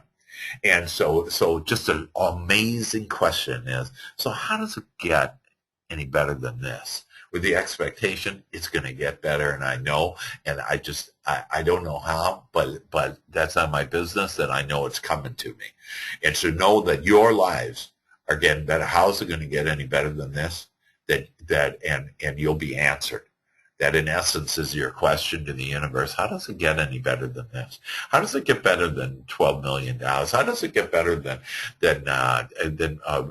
And so just an amazing question is, so how does it get any better than this? With the expectation it's going to get better, and I know, and I don't know how, but that's not my business, that I know it's coming to me. And so know that your lives are getting better. How's it going to get any better than this? And you'll be answered. That in essence is your question to the universe. How does it get any better than this? How does it get better than $12 million? How does it get better than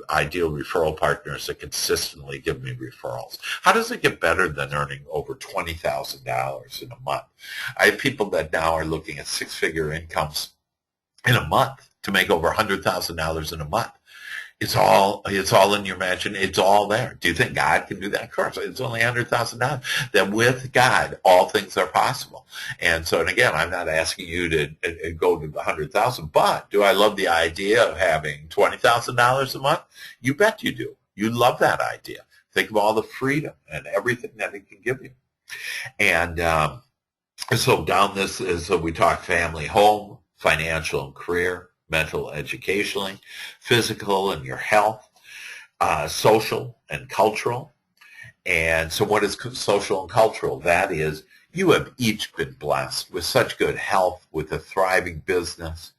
ideal referral partners that consistently give me referrals? How does it get better than earning over $20,000 in a month? I have people that now are looking at six-figure incomes in a month to make over $100,000 in a month. It's all in your imagination. It's all there. Do you think God can do that? Of course. It's only $100,000. That with God, all things are possible. And so, and again, I'm not asking you to go to the 100,000, but do I love the idea of having $20,000 a month? You bet you do. You love that idea. Think of all the freedom and everything that it can give you. And so down this is, so we talk family, home, financial and career, mental, educationally, physical and your health, social and cultural. And so what is social and cultural? That is, you have each been blessed with such good health, with a thriving business,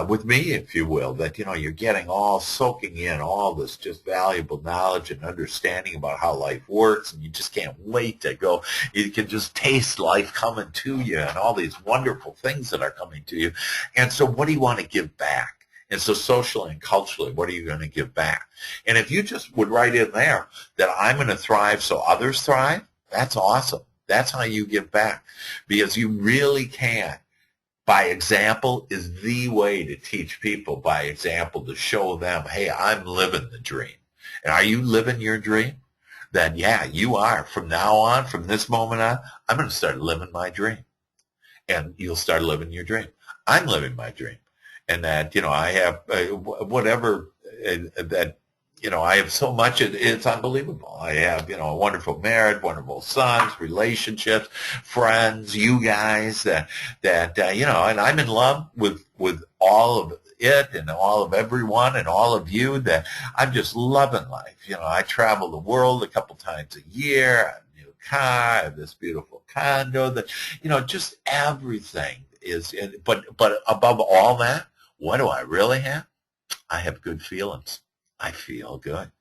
with me, if you will, that, you're getting all soaking in all this just valuable knowledge and understanding about how life works, and you just can't wait to go. You can just taste life coming to you and all these wonderful things that are coming to you. And so what do you want to give back? And so socially and culturally, what are you going to give back? And if you just would write in there that I'm going to thrive so others thrive, that's awesome. That's how you give back, because you really can. By example is the way to teach people, by example, to show them, hey, I'm living the dream. And are you living your dream? Then, yeah, you are. From now on, from this moment on, I'm going to start living my dream. And you'll start living your dream. I'm living my dream. And that, I have whatever that, I have so much, it's unbelievable. I have, a wonderful marriage, wonderful sons, relationships, friends, you guys that and I'm in love with all of it and all of everyone and all of you, that I'm just loving life. I travel the world a couple times a year. I have a new car. I have this beautiful condo that, just everything is, but above all that, what do I really have? I have good feelings. I feel good.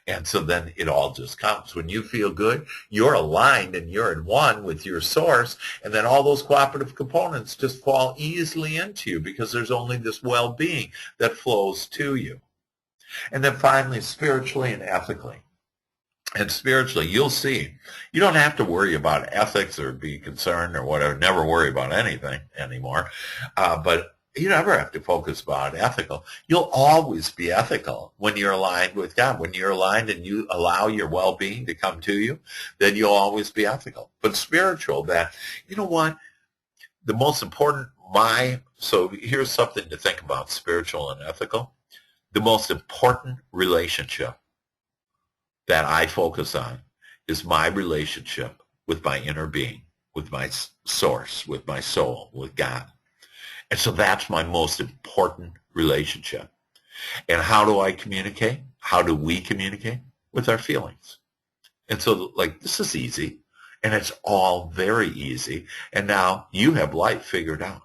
And so then it all just comes. When you feel good, you're aligned and you're in one with your source, and then all those cooperative components just fall easily into you, because there's only this well-being that flows to you. And then finally, spiritually and ethically. And spiritually, you'll see, you don't have to worry about ethics or be concerned or whatever, never worry about anything anymore. But you never have to focus about ethical. You'll always be ethical when you're aligned with God. When you're aligned and you allow your well-being to come to you, then you'll always be ethical. But spiritual, that, you know what, the most important, so here's something to think about, spiritual and ethical. The most important relationship that I focus on is my relationship with my inner being, with my source, with my soul, with God. And so that's my most important relationship. And how do I communicate? How do we communicate? With our feelings. And so, this is easy, and it's all very easy. And now you have life figured out.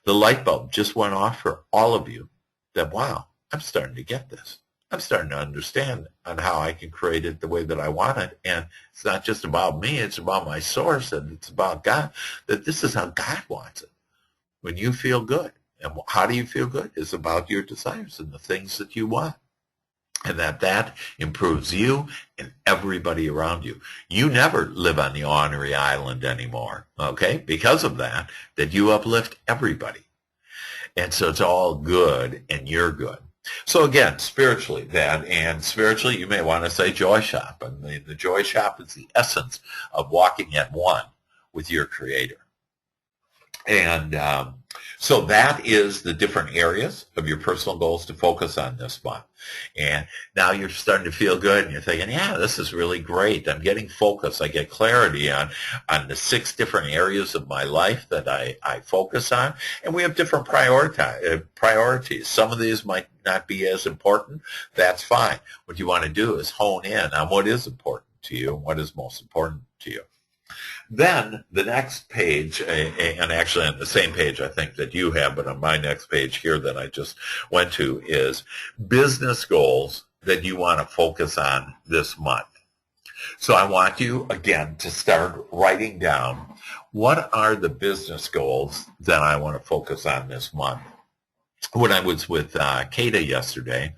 The light bulb just went off for all of you that, wow, I'm starting to get this. I'm starting to understand on how I can create it the way that I want it. And it's not just about me, it's about my source, and it's about God, that this is how God wants it. When you feel good. And how do you feel good? It's about your desires and the things that you want. And that improves you and everybody around you. You never live on the ornery island anymore, okay? Because of that you uplift everybody. And so it's all good, and you're good. So again, spiritually, you may want to say joy shop. And the joy shop is the essence of walking at one with your Creator. And so that is the different areas of your personal goals to focus on this month. And now you're starting to feel good, and you're thinking, yeah, this is really great. I'm getting focus. I get clarity on the 6 different areas of my life that I focus on. And we have different priorities. Some of these might not be as important. That's fine. What you want to do is hone in on what is important to you and what is most important to you. Then the next page, and actually on the same page I think that you have, but on my next page here that I just went to, is business goals that you want to focus on this month. So I want you, again, to start writing down, what are the business goals that I want to focus on this month? When I was with Kata yesterday,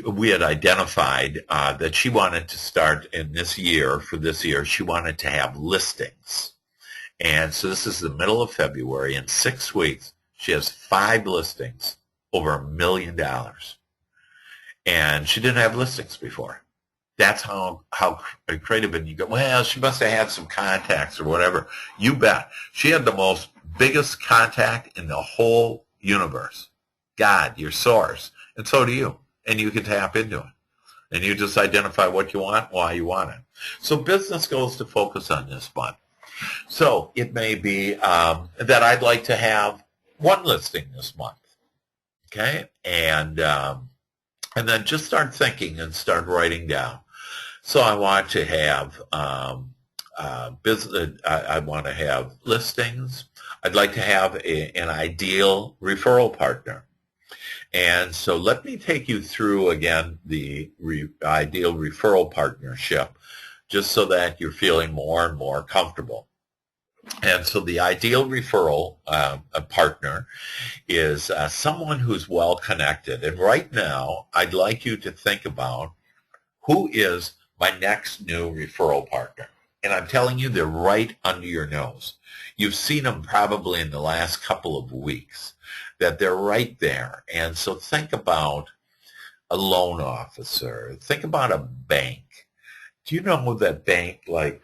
we had identified that she wanted to start for this year, she wanted to have listings. And so this is the middle of February. In 6 weeks, she has 5 listings over $1 million. and she didn't have listings before. That's how creative. And you go, well, she must have had some contacts or whatever. You bet. She had the most biggest contact in the whole universe. God, your source. And so do you. And you can tap into it. And you just identify what you want, why you want it. So business goals to focus on this month. So it may be that I'd like to have one listing this month. Okay? And then just start thinking and start writing down. So I want to have business. I want to have listings. I'd like to have an ideal referral partner. And so let me take you through again the ideal referral partnership, just so that you're feeling more and more comfortable. And so the ideal referral partner is someone who's well connected. And right now, I'd like you to think about who is my next new referral partner. And I'm telling you, they're right under your nose. You've seen them probably in the last couple of weeks, that they're right there. And so think about a loan officer. Think about a bank. Do you know that bank, like,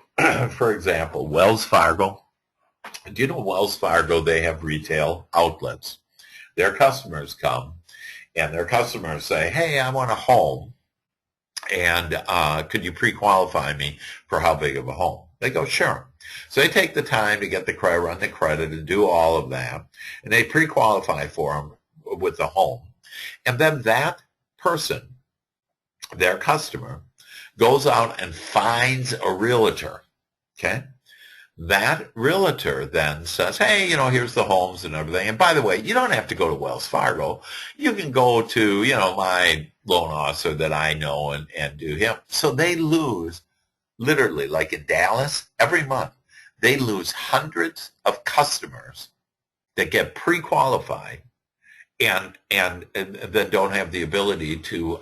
for example, Wells Fargo? Do you know Wells Fargo, they have retail outlets. Their customers come, and their customers say, hey, I want a home, and could you pre-qualify me for how big of a home? They go, sure. So they take the time to get the credit, run the credit, and do all of that, and they pre-qualify for them with the home. And then that person, their customer, goes out and finds a realtor, okay? That realtor then says, hey, here's the homes and everything. And by the way, you don't have to go to Wells Fargo. You can go to, my loan officer that I know and do him. So they lose, literally, like in Dallas, every month, they lose hundreds of customers that get pre-qualified and then don't have the ability to,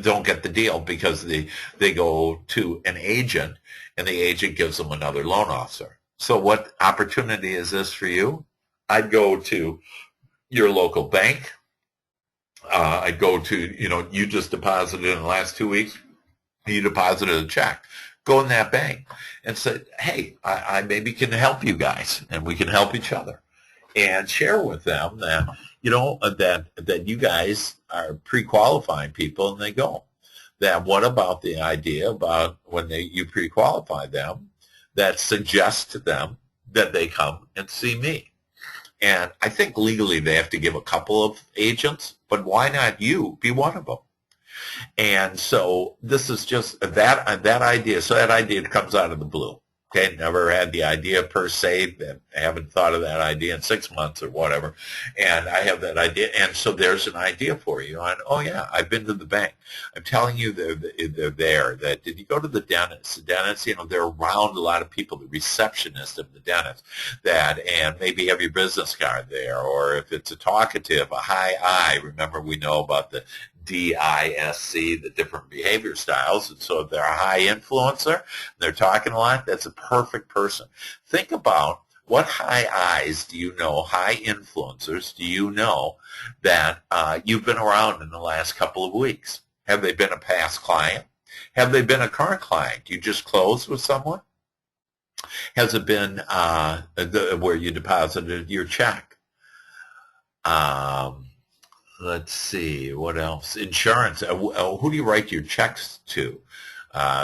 don't get the deal because they go to an agent, and the agent gives them another loan officer. So what opportunity is this for you? I'd go to your local bank. I'd go to, you just deposited in the last 2 weeks, you deposited a check. Go in that bank and say, hey, I maybe can help you guys, and we can help each other. And share with them that, that you guys are pre-qualifying people, and they go. That what about the idea about when you pre-qualify them, that suggests to them that they come and see me? And I think legally they have to give a couple of agents, but why not you be one of them? And so this is just that idea. So that idea comes out of the blue. Okay, never had the idea per se. I haven't thought of that idea in 6 months or whatever. And I have that idea. And so there's an idea for you. And, oh, yeah, I've been to the bank. I'm telling you they're there. That did you go to the dentist? The dentist, they're around a lot of people, the receptionist of the dentist, and maybe have your business card there. Or if it's a talkative, a high I. Remember, we know about the DISC, the different behavior styles. And so if they're a high influencer, they're talking a lot, that's a perfect person. Think about what high I's do you know, high influencers do you know that you've been around in the last couple of weeks? Have they been a past client? Have they been a current client? You just closed with someone? Has it been where you deposited your check? Let's see, what else? Insurance. Who do you write your checks to?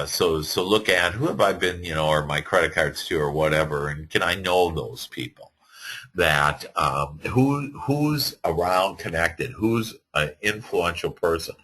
So look at who have I been, or my credit cards to, or whatever, and can I know those people? That who's around connected? Who's an influential person?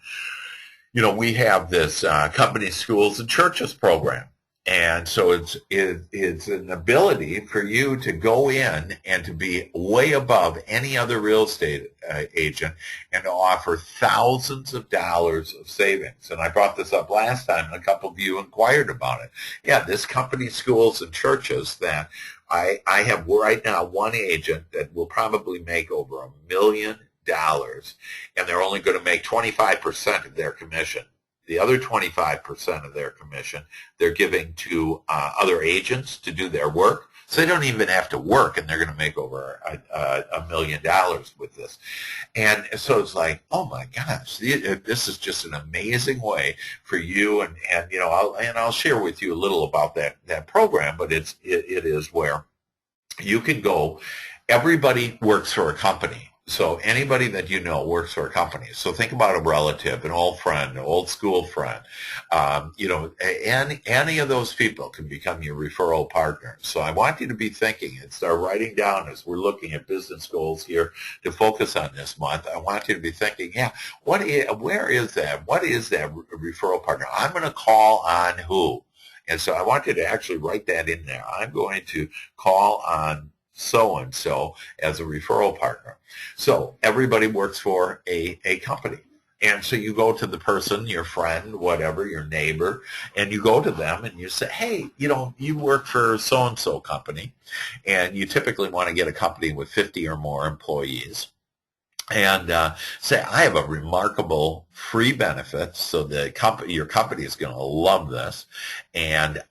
We have this company, schools, and churches program. And so it's an ability for you to go in and to be way above any other real estate agent and to offer thousands of dollars of savings. And I brought this up last time, and a couple of you inquired about it. Yeah, this company, schools, and churches that I have right now one agent that will probably make over $1 million, and they're only going to make 25% of their commission. The other 25% of their commission, they're giving to other agents to do their work. So they don't even have to work, and they're going to make over $1 million with this. And so it's like, oh my gosh, this is just an amazing way for you. And I'll share with you a little about that program, but it is where you can go. Everybody works for a company. So anybody that you know works for a company. So think about a relative, an old friend, an old school friend. Any of those people can become your referral partner. So I want you to be thinking and start writing down as we're looking at business goals here to focus on this month. I want you to be thinking, where is that? What is that referral partner? I'm going to call on who? And so I want you to actually write that in there. I'm going to call on so-and-so as a referral partner. So everybody works for a company. And so you go to the person, your friend, whatever, your neighbor, and you go to them and you say, hey, you work for so-and-so company, and you typically want to get a company with 50 or more employees. And say, I have a remarkable free benefit, so your company is going to love this, and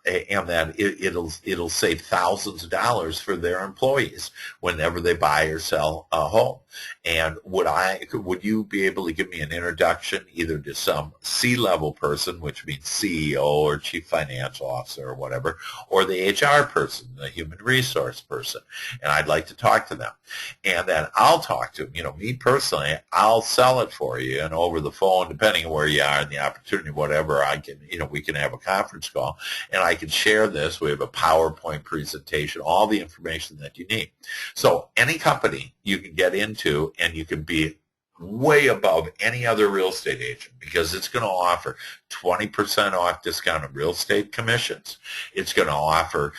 that it'll save thousands of dollars for their employees whenever they buy or sell a home. And would you be able to give me an introduction either to some C-level person, which means CEO or chief financial officer or whatever, or the HR person, the human resource person, and I'd like to talk to them. And then I'll talk to them. Me personally, I'll sell it for you, and over the phone, depending on where you are and the opportunity, whatever, we can have a conference call, and I can share this. We have a PowerPoint presentation, all the information that you need. So any company you can get into, and you can be way above any other real estate agent, because it's going to offer 20% off discounted real estate commissions. It's going to offer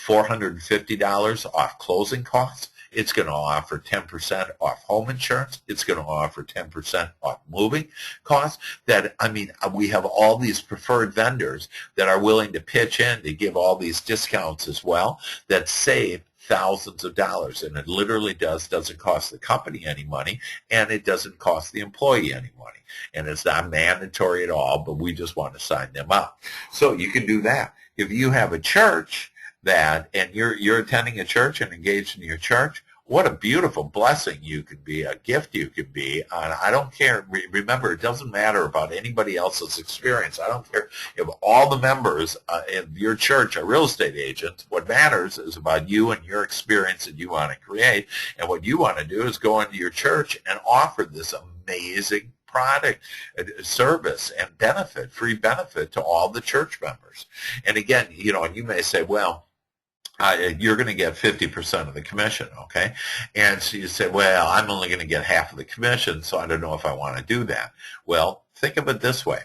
$450 off closing costs. It's going to offer 10% off home insurance. It's going to offer 10% off moving costs. We have all these preferred vendors that are willing to pitch in to give all these discounts as well that save thousands of dollars. And it literally doesn't cost the company any money, and it doesn't cost the employee any money. And it's not mandatory at all, but we just want to sign them up. So you can do that. If you have a church and you're attending a church and engaged in your church, what a beautiful blessing you could be, a gift you could be. I don't care. Remember, it doesn't matter about anybody else's experience. I don't care if all the members in your church are real estate agents. What matters is about you and your experience that you want to create. And what you want to do is go into your church and offer this amazing product, service, and free benefit to all the church members. And again, and you may say, well, you're going to get 50% of the commission, okay? And so you say, well, I'm only going to get half of the commission, so I don't know if I want to do that. Well, think of it this way,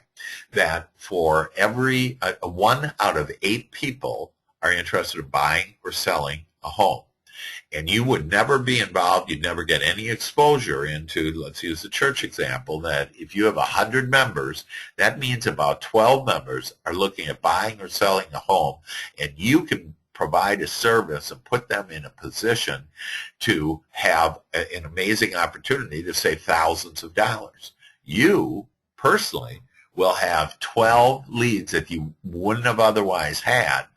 that for every 1 out of 8 people are interested in buying or selling a home. And you would never be involved, you'd never get any exposure into, let's use the church example, that if you have 100 members, that means about 12 members are looking at buying or selling a home, and you can provide a service and put them in a position to have an amazing opportunity to save thousands of dollars. You personally will have 12 leads that you wouldn't have otherwise had.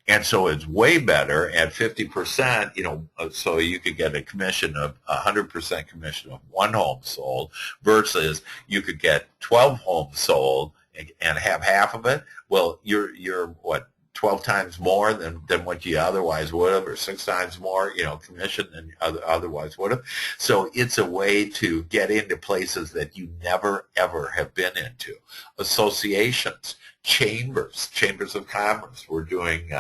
And so it's way better at 50%, so you could get a commission of 100% commission of 1 home sold versus you could get 12 homes sold and have half of it. Well, you're what? 12 times more than what you otherwise would have, or 6 times more, commission than otherwise would have. So it's a way to get into places that you never, ever have been into. Associations, chambers of commerce. We're doing,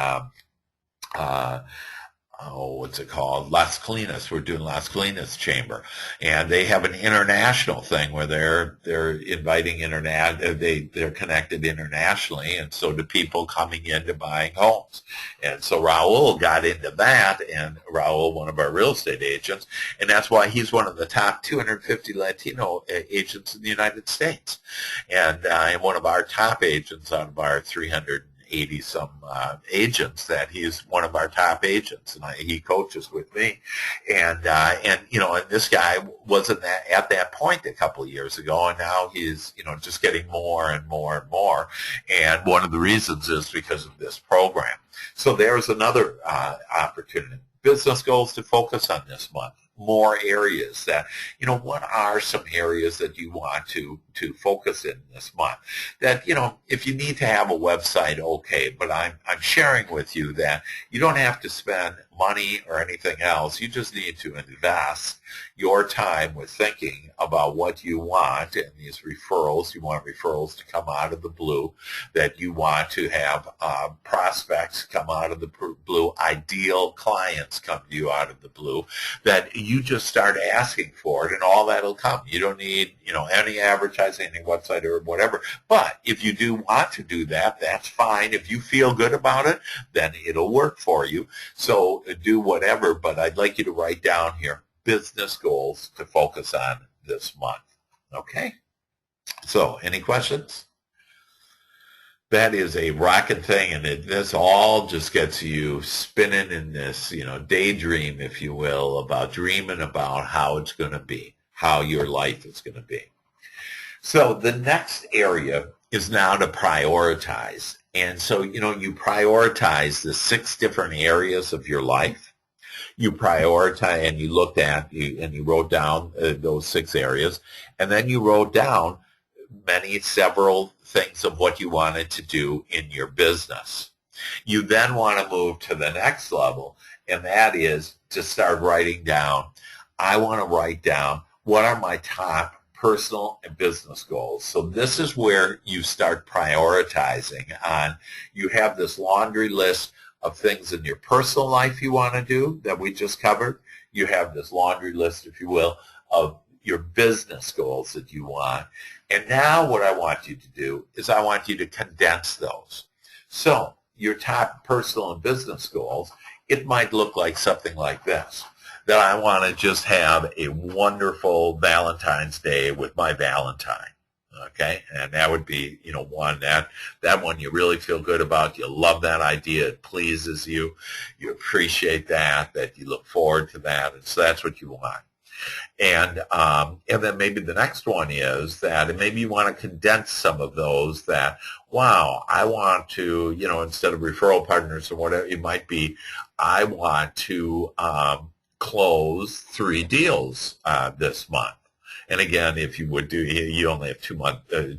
what's it called? Las Colinas. We're doing Las Colinas Chamber, and they have an international thing where they're inviting they're connected internationally, and so do people coming into buying homes. And so Raul got into that, and Raul, one of our real estate agents, and that's why he's one of the top 250 Latino agents in the United States, and one of our top agents out of our 380 80-some agents that he's one of our top agents, and he coaches with me. And this guy wasn't at that point a couple of years ago, and now he's, just getting more and more and more. And one of the reasons is because of this program. So there's another opportunity. Business goals to focus on this month. More areas that, what are some areas that you want to focus in this month? That, if you need to have a website, okay, but I'm sharing with you that you don't have to spend money or anything else. You just need to invest your time with thinking about what you want and these referrals. You want referrals to come out of the blue, that you want to have prospects come out of the blue, ideal clients come to you out of the blue, that you just start asking for it and all that'll come. You don't need, any advertising, any website or whatever. But if you do want to do that, that's fine. If you feel good about it, then it'll work for you. So do whatever, but I'd like you to write down here business goals to focus on this month. Okay? So, any questions? That is a rocket thing, and this all just gets you spinning in this, daydream, if you will, about dreaming about how it's going to be, how your life is going to be. So the next area is now to prioritize. And so, you prioritize the 6 different areas of your life. You prioritize, and you looked at, and you wrote down those 6 areas, and then you wrote down several things of what you wanted to do in your business. You then want to move to the next level, and that is to start writing down, I want to write down what are my top personal and business goals. So this is where you start prioritizing on, you have this laundry list of things in your personal life you want to do that we just covered. You have this laundry list, if you will, of your business goals that you want. And now what I want you to do is I want you to condense those. So your top personal and business goals, it might look like something like this, that I want to just have a wonderful Valentine's Day with my Valentine. Okay, and that would be, one that one you really feel good about. You love that idea. It pleases you. You appreciate that you look forward to that. And so that's what you want. And then maybe the next one is that, and maybe you want to condense some of those that, wow, I want to, instead of referral partners or whatever, it might be, I want to close 3 deals this month. And again, if you would do, you only have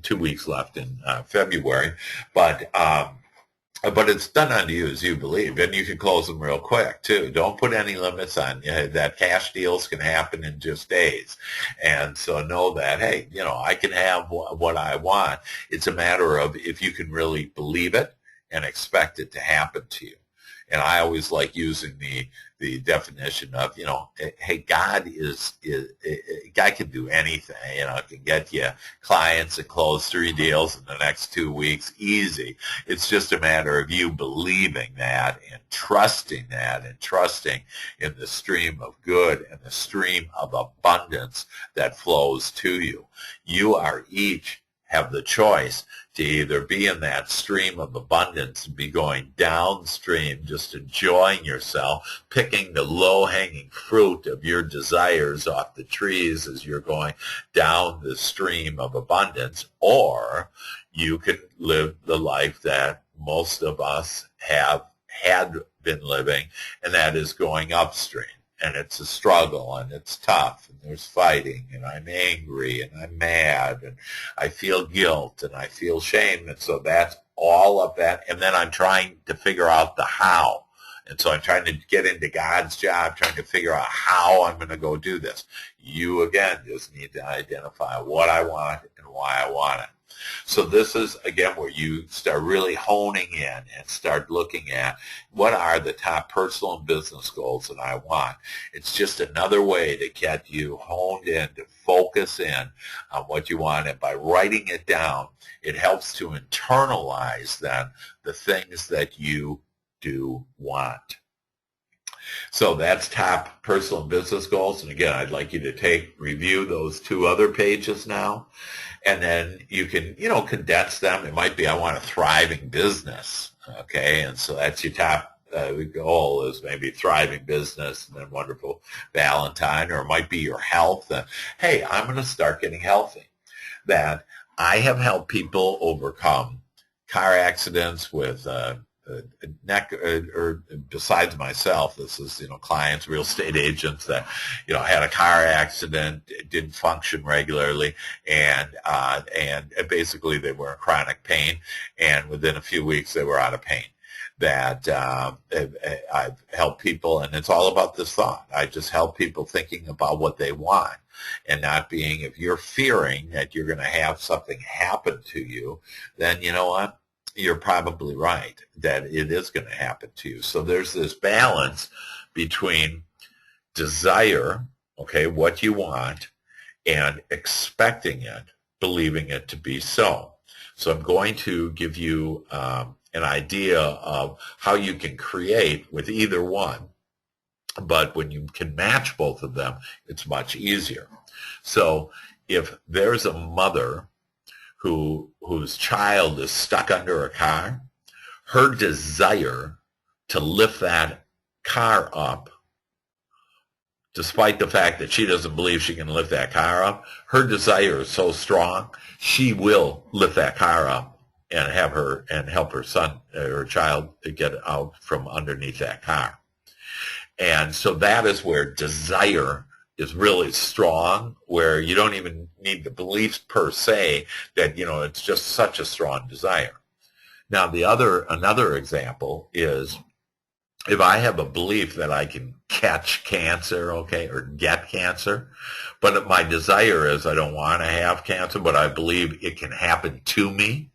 2 weeks left in February, but it's done unto you as you believe, and you can close them real quick too. Don't put any limits on that. Cash deals can happen in just days, and so know that, hey, I can have what I want. It's a matter of if you can really believe it and expect it to happen to you. And I always like using the definition of, hey, God can do anything. Can get you clients and close 3 deals in the next 2 weeks, easy. It's just a matter of you believing that and trusting in the stream of good and the stream of abundance that flows to you. You are each have the choice to either be in that stream of abundance and be going downstream, just enjoying yourself, picking the low-hanging fruit of your desires off the trees as you're going down the stream of abundance, or you can live the life that most of us had been living, and that is going upstream. And it's a struggle, and it's tough, and there's fighting, and I'm angry, and I'm mad, and I feel guilt, and I feel shame, and so that's all of that. And then I'm trying to figure out the how. And so I'm trying to get into God's job, trying to figure out how I'm going to go do this. You, again, just need to identify what I want and why I want it. So this is, again, where you start really honing in and start looking at what are the top personal and business goals that I want. It's just another way to get you honed in, to focus in on what you want. And by writing it down, it helps to internalize then the things that you do want. So that's top personal and business goals. And again, I'd like you to review those 2 other pages now. And then you can, condense them. It might be, I want a thriving business. Okay, and so that's your top goal is maybe thriving business and then wonderful Valentine, or it might be your health. Hey, I'm going to start getting healthy. That I have helped people overcome car accidents with neck or besides myself, this is, clients, real estate agents that, had a car accident, didn't function regularly, and basically they were in chronic pain, and within a few weeks they were out of pain. That I've helped people, and it's all about this thought. I just help people thinking about what they want and not being, if you're fearing that you're going to have something happen to you, then you know what? You're probably right that it is going to happen to you. So there's this balance between desire, okay, what you want, and expecting it, believing it to be so. So I'm going to give you an idea of how you can create with either one. But when you can match both of them, it's much easier. So if there's a mother whose child is stuck under a car, her desire to lift that car up, despite the fact that she doesn't believe she can lift that car up, her desire is so strong, she will lift that car up and help her son or child to get out from underneath that car. And so that is where desire is really strong, where you don't even need the beliefs per se that, it's just such a strong desire. Now, another example is if I have a belief that I can catch cancer, okay, or get cancer, but my desire is I don't want to have cancer, but I believe it can happen to me,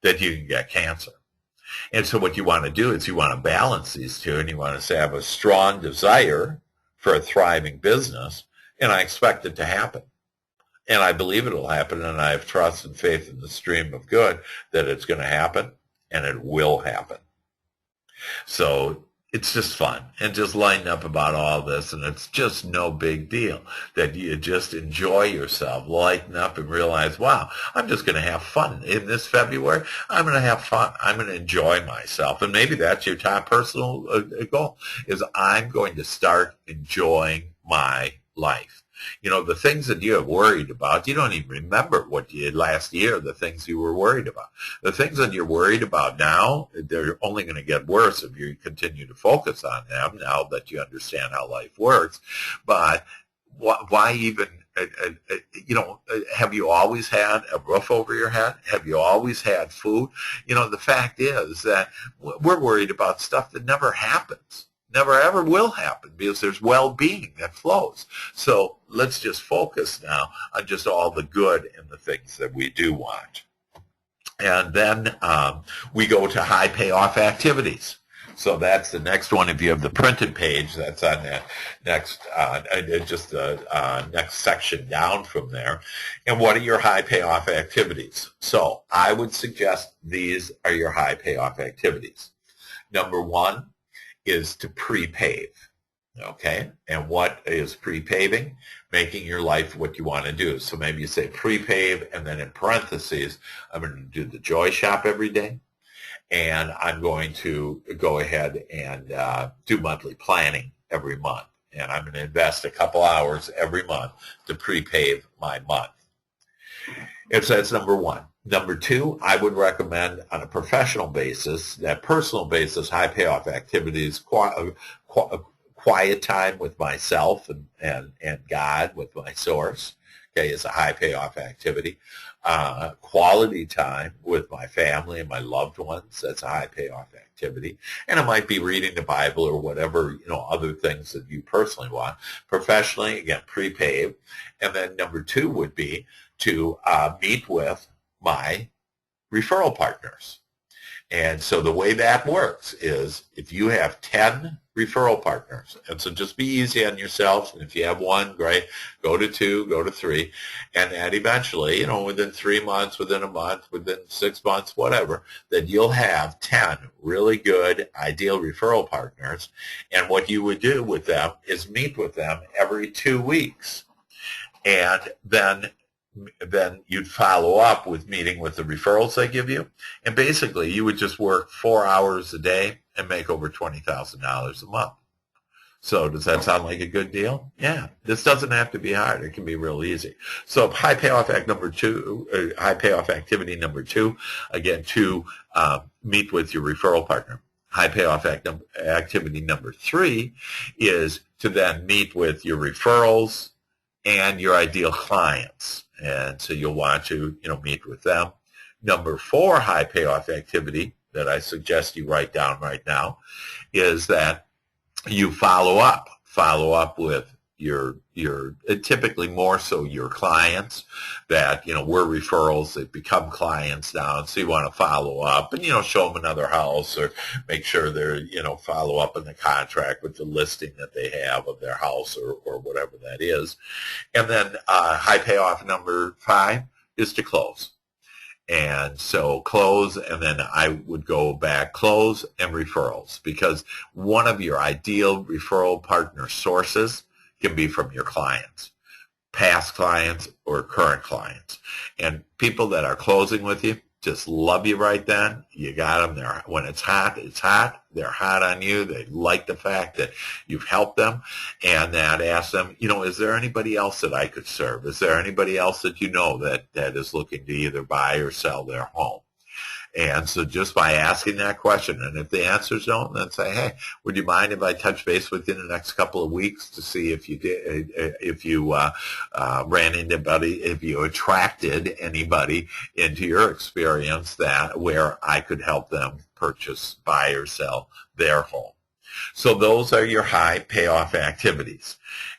that you can get cancer. And so what you want to do is you want to balance these two, and you want to say I have a strong desire for a thriving business, and I expect it to happen. And I believe it will happen, and I have trust and faith in the stream of good that it's going to happen, and it will happen. So it's just fun and just lighten up about all this, and it's just no big deal that you just enjoy yourself, lighten up and realize, wow, I'm just going to have fun in this February. I'm going to have fun. I'm going to enjoy myself. And maybe that's your top personal goal, is I'm going to start enjoying my life. The things that you have worried about, you don't even remember what you did last year, the things you were worried about. The things that you're worried about now, they're only going to get worse if you continue to focus on them now that you understand how life works. But why even, have you always had a roof over your head? Have you always had food? The fact is that we're worried about stuff that never happens. Never ever will happen, because there's well-being that flows. So let's just focus now on just all the good and the things that we do want. And then we go to high payoff activities. So that's the next one. If you have the printed page, that's on the next, just the next section down from there. And what are your high payoff activities? So I would suggest these are your high payoff activities. Number one is to pre-pave, okay? And what is pre-paving? Making your life what you want to do. So maybe you say pre-pave, and then in parentheses, I'm going to do the Joy Shop every day, and I'm going to go ahead and do monthly planning every month, and I'm going to invest a couple hours every month to pre-pave my month. And so that's number one. Number two, I would recommend on a professional basis, that personal basis, high payoff activities, quiet time with myself and God, with my source, okay, is a high payoff activity. Quality time with my family and my loved ones, that's a high payoff activity. And it might be reading the Bible or whatever, other things that you personally want. Professionally, again, pre-pave. And then number two would be to meet with my referral partners. And so the way that works is if you have 10 referral partners, and so just be easy on yourself, and if you have one, great, go to 2, go to 3, and then eventually, within 3 months, within a month, within 6 months, whatever, that you'll have 10 really good, ideal referral partners, and what you would do with them is meet with them every 2 weeks. And then then you'd follow up with meeting with the referrals they give you. And basically, you would just work 4 hours a day and make over $20,000 a month. So does that sound like a good deal? Yeah. This doesn't have to be hard. It can be real easy. So high payoff activity number 2, again, to meet with your referral partner. High payoff activity number 3 is to then meet with your referrals and your ideal clients. And so you'll want to, meet with them. Number 4 high payoff activity that I suggest you write down right now is that you follow up with your typically more so your clients that, we're referrals that become clients now. And so you want to follow up and, show them another house or make sure they're, follow up in the contract with the listing that they have of their house or whatever that is. And then high payoff number 5 is to close. And so close, and then I would go back, close and referrals, because one of your ideal referral partner sources can be from your clients, past clients or current clients. And people that are closing with you just love you right then. You got them there. When it's hot, they're hot on you. They like the fact that you've helped them, and that ask them, is there anybody else that I could serve? Is there anybody else that that is looking to either buy or sell their home? And so just by asking that question, and if the answers don't, then say, hey, would you mind if I touch base with you in the next couple of weeks to see if you did, if you ran into anybody, if you attracted anybody into your experience that where I could help them purchase, buy, or sell their home. So those are your high payoff activities.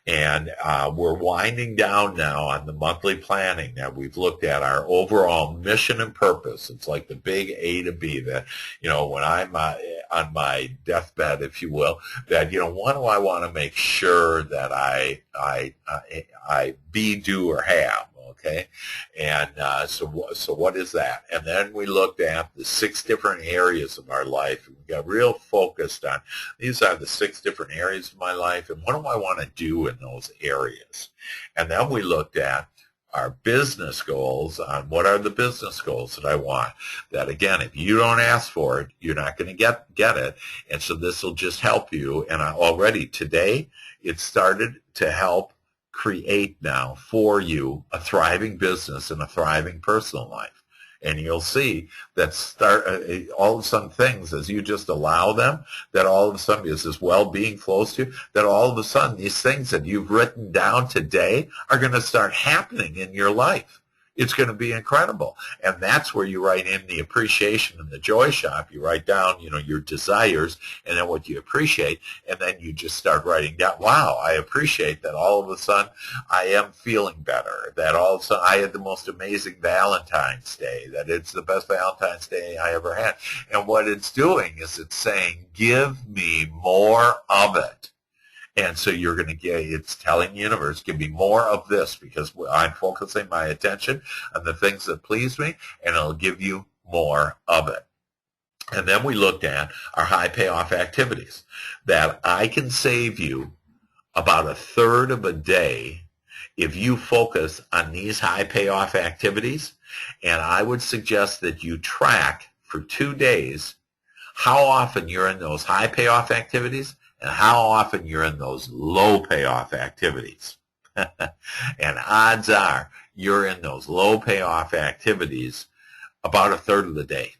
And we're winding down now on the monthly planning that we've looked at our overall mission and purpose. It's like the big A to B that, when I'm on my deathbed, if you will, that, what do I want to make sure that I be, do, or have? Okay, and so what is that? And then we looked at the 6 different areas of our life. We got real focused on these are the 6 different areas of my life, and what do I want to do in those areas? And then we looked at our business goals on what are the business goals that I want. That again, if you don't ask for it, you're not going to get it. And so this will just help you. And already today, it started to help create now for you a thriving business and a thriving personal life. And you'll see that all of a sudden things, as you just allow them, that all of a sudden as this well-being flows to you, that all of a sudden these things that you've written down today are going to start happening in your life. It's going to be incredible. And that's where you write in the appreciation and the joy shop. You write down, your desires and then what you appreciate. And then you just start writing down, wow, I appreciate that all of a sudden I am feeling better. That all of a sudden I had the most amazing Valentine's Day. That it's the best Valentine's Day I ever had. And what it's doing is it's saying, give me more of it. And so you're going to it's telling the universe, give me more of this because I'm focusing my attention on the things that please me, and it'll give you more of it. And then we looked at our high payoff activities, that I can save you about 1/3 of a day if you focus on these high payoff activities. And I would suggest that you track for 2 days how often you're in those high payoff activities and how often you're in those low payoff activities. And odds are you're in those low payoff activities about 1/3 of the day.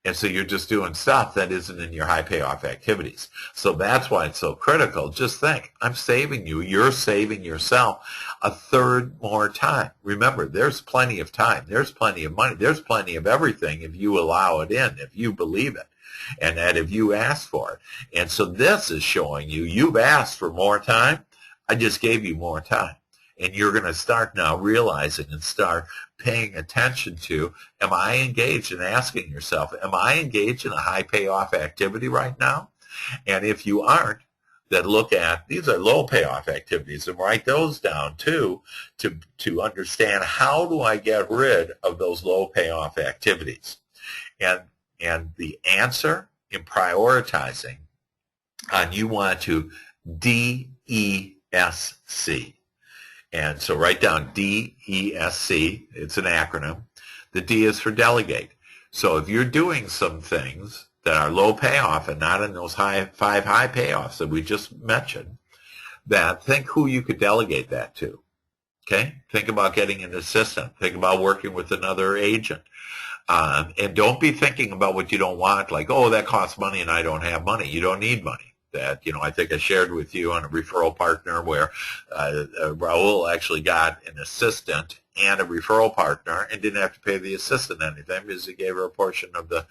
And so you're just doing stuff that isn't in your high payoff activities. So that's why it's so critical. Just think, I'm saving you. You're saving yourself 1/3 more time. Remember, there's plenty of time. There's plenty of money. There's plenty of everything if you allow it in, if you believe it. And that if you ask for it. And so this is showing you, you've asked for more time. I just gave you more time. And you're going to start now realizing and start paying attention to, am I engaged in asking yourself, am I engaged in a high payoff activity right now? And if you aren't, then look at, these are low payoff activities, and write those down too to understand how do I get rid of those low payoff activities. And the answer in prioritizing on you want to DESC And so write down DESC. It's an acronym. The D is for delegate. So if you're doing some things that are low payoff and not in those five high payoffs that we just mentioned, then think who you could delegate that to. Okay? Think about getting an assistant. Think about working with another agent. And don't be thinking about what you don't want, like, oh, that costs money and I don't have money. You don't need money. That, I think I shared with you on a referral partner where Raul actually got an assistant and a referral partner and didn't have to pay the assistant anything because he gave her a portion of the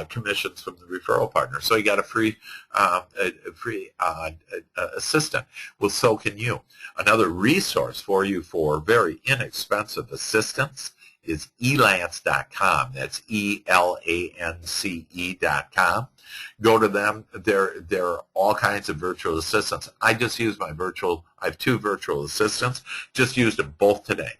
commissions from the referral partner. So he got a free assistant. Well, so can you. Another resource for you for very inexpensive assistance is elance.com. That's ELANCE.com. Go to them. There are all kinds of virtual assistants. I just use I have 2 virtual assistants. Just used them both today.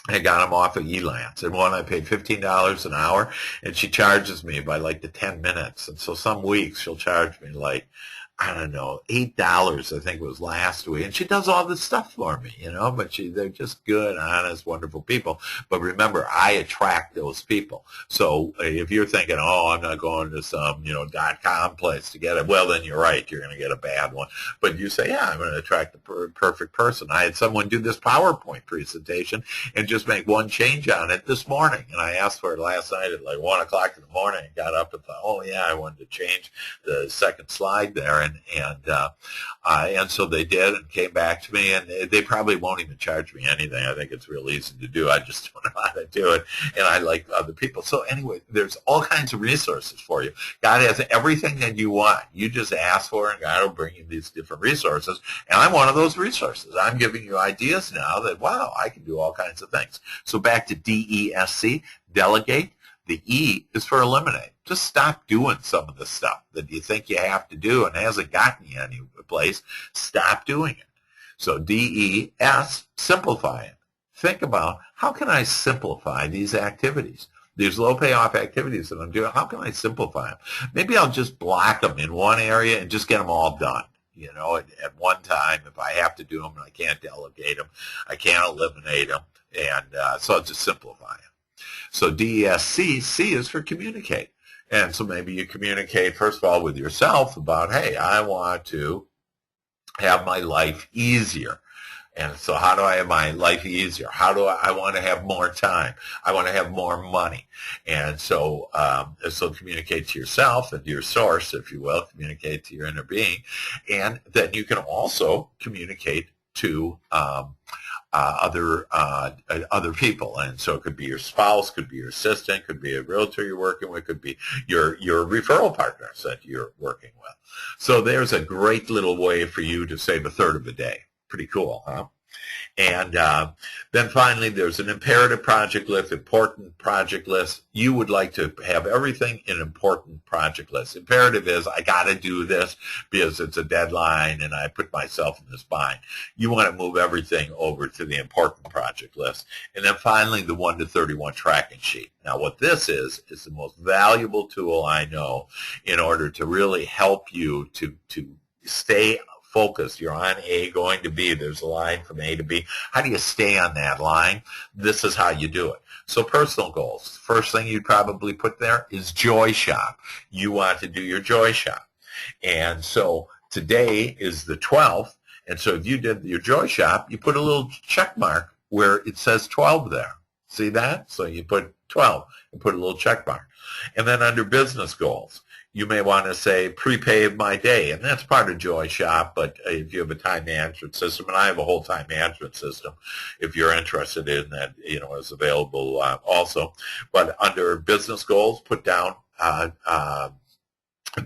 I got them off of Elance. And one I paid $15 an hour, and she charges me by like the 10 minutes. And so some weeks she'll charge me like, I don't know, $8 I think it was last week. And she does all this stuff for me, but they're just good, honest, wonderful people. But remember, I attract those people. So if you're thinking, oh, I'm not going to some, .com place to get it, well, then you're right. You're going to get a bad one. But you say, yeah, I'm going to attract the perfect person. I had someone do this PowerPoint presentation and just make one change on it this morning. And I asked for it last night at like 1 o'clock in the morning and got up and thought, oh, yeah, I wanted to change the second slide there. And so they did and came back to me, and they probably won't even charge me anything. I think it's real easy to do. I just don't know how to do it, and I like other people. So anyway, there's all kinds of resources for you. God has everything that you want. You just ask for it, and God will bring you these different resources, and I'm one of those resources. I'm giving you ideas now that, wow, I can do all kinds of things. So back to DESC, delegate. The E is for eliminate. Just stop doing some of the stuff that you think you have to do and hasn't gotten you any place. Stop doing it. So DES, simplify it. Think about, how can I simplify these activities? These low payoff activities that I'm doing, how can I simplify them? Maybe I'll just block them in one area and just get them all done. At one time, if I have to do them and I can't delegate them, I can't eliminate them, and so I'll just simplify them. So DESC, C is for communicate. And so maybe you communicate, first of all, with yourself about, hey, I want to have my life easier. And so how do I have my life easier? How do I want to have more time? I want to have more money. And so communicate to yourself and to your source, if you will, communicate to your inner being. And then you can also communicate to other people. And so it could be your spouse, could be your assistant, could be a realtor you're working with, could be your referral partners that you're working with. So there's a great little way for you to save a third of a day. Pretty cool, huh? And then finally, there's an imperative project list, important project list. You would like to have everything in important project list. Imperative is, I got to do this because it's a deadline and I put myself in this bind. You want to move everything over to the important project list. And then finally, the 1 to 31 tracking sheet. Now, what this is the most valuable tool I know in order to really help you to stay focused. You're on A, going to B. There's a line from A to B. How do you stay on that line? This is how you do it. So personal goals. First thing you'd probably put there is Joy Shop. You want to do your Joy Shop. And so today is the 12th. And so if you did your Joy Shop, you put a little check mark where it says 12 there. See that? So you put 12 and put a little check mark. And then under business goals, you may want to say prepay my day, and that's part of Joy Shop, but if you have a time management system, and I have a whole time management system, if you're interested in that, is available also. But under business goals, put down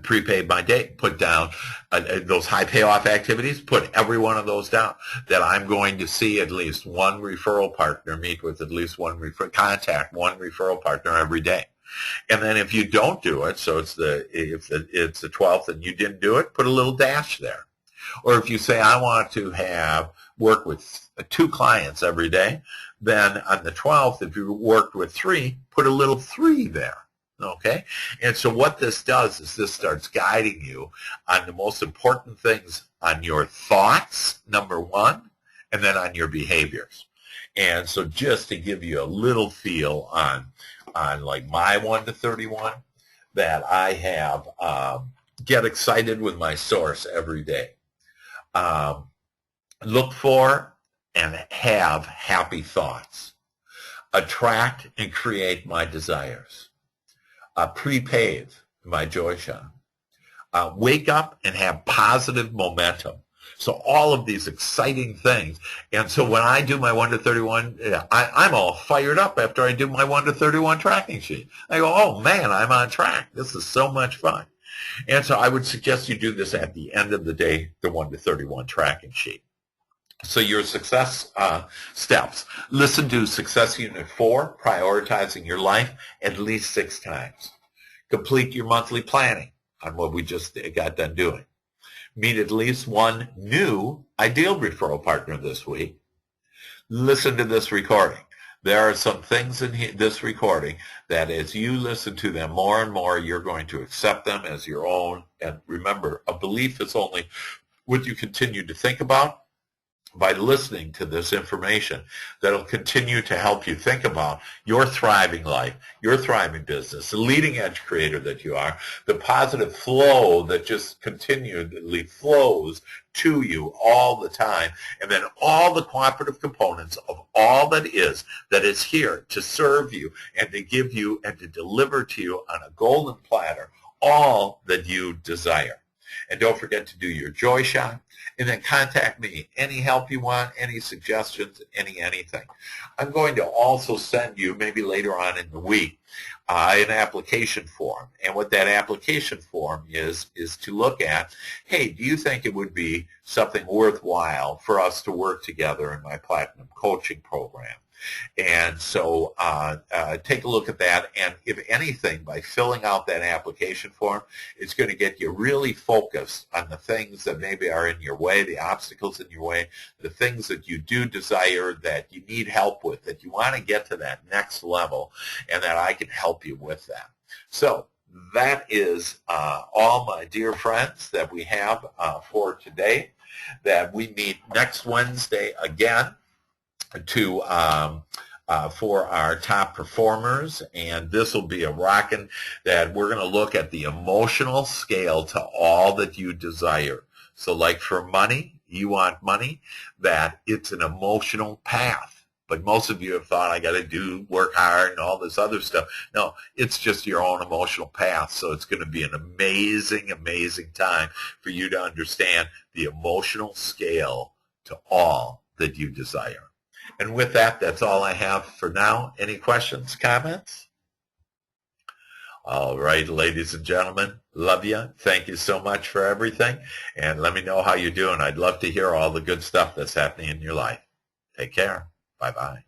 prepaid my day, put down those high payoff activities, put every one of those down, that I'm going to see at least one referral partner, meet with at least contact one referral partner every day. And then if you don't do it, so it's the 12th and you didn't do it, put a little dash there. Or if you say, I want to work with 2 clients every day, then on the 12th, if you worked with 3, put a little 3 there. Okay? And so what this does is this starts guiding you on the most important things on your thoughts, number 1, and then on your behaviors. And so just to give you a little feel on like my 1 to 31, that I have get excited with my source every day. Look for and have happy thoughts. Attract and create my desires. Prepave my joy shot. Wake up and have positive momentum. So all of these exciting things. And so when I do my 1 to 31, I'm all fired up after I do my 1 to 31 tracking sheet. I go, oh man, I'm on track. This is so much fun. And so I would suggest you do this at the end of the day, the 1 to 31 tracking sheet. So your success steps. Listen to Success Unit 4, Prioritizing Your Life, at least 6 times. Complete your monthly planning on what we just got done doing. Meet at least one new ideal referral partner this week. Listen to this recording. There are some things in this recording that as you listen to them more and more, you're going to accept them as your own. And remember, a belief is only what you continue to think about. By listening to this information, that'll continue to help you think about your thriving life, your thriving business, the leading edge creator that you are, the positive flow that just continually flows to you all the time, and then all the cooperative components of all that is here to serve you and to give you and to deliver to you on a golden platter all that you desire. And don't forget to do your joy shot, and then contact me. Any help you want, any suggestions, anything. I'm going to also send you, maybe later on in the week, an application form. And what that application form is to look at, hey, do you think it would be something worthwhile for us to work together in my Platinum Coaching Program? And so take a look at that, and if anything, by filling out that application form, it's going to get you really focused on the things that maybe are in your way, the obstacles in your way, the things that you do desire, that you need help with, that you want to get to that next level, and that I can help you with that. So that is all, my dear friends, that we have for today, that we meet next Wednesday again to for our top performers, and this will be a rockin' that we're going to look at the emotional scale to all that you desire. So like for money, you want money, that it's an emotional path. But most of you have thought, I got to work hard and all this other stuff. No, it's just your own emotional path. So it's going to be an amazing, amazing time for you to understand the emotional scale to all that you desire. And with that, that's all I have for now. Any questions, comments? All right, ladies and gentlemen, love you. Thank you so much for everything. And let me know how you're doing. I'd love to hear all the good stuff that's happening in your life. Take care. Bye-bye.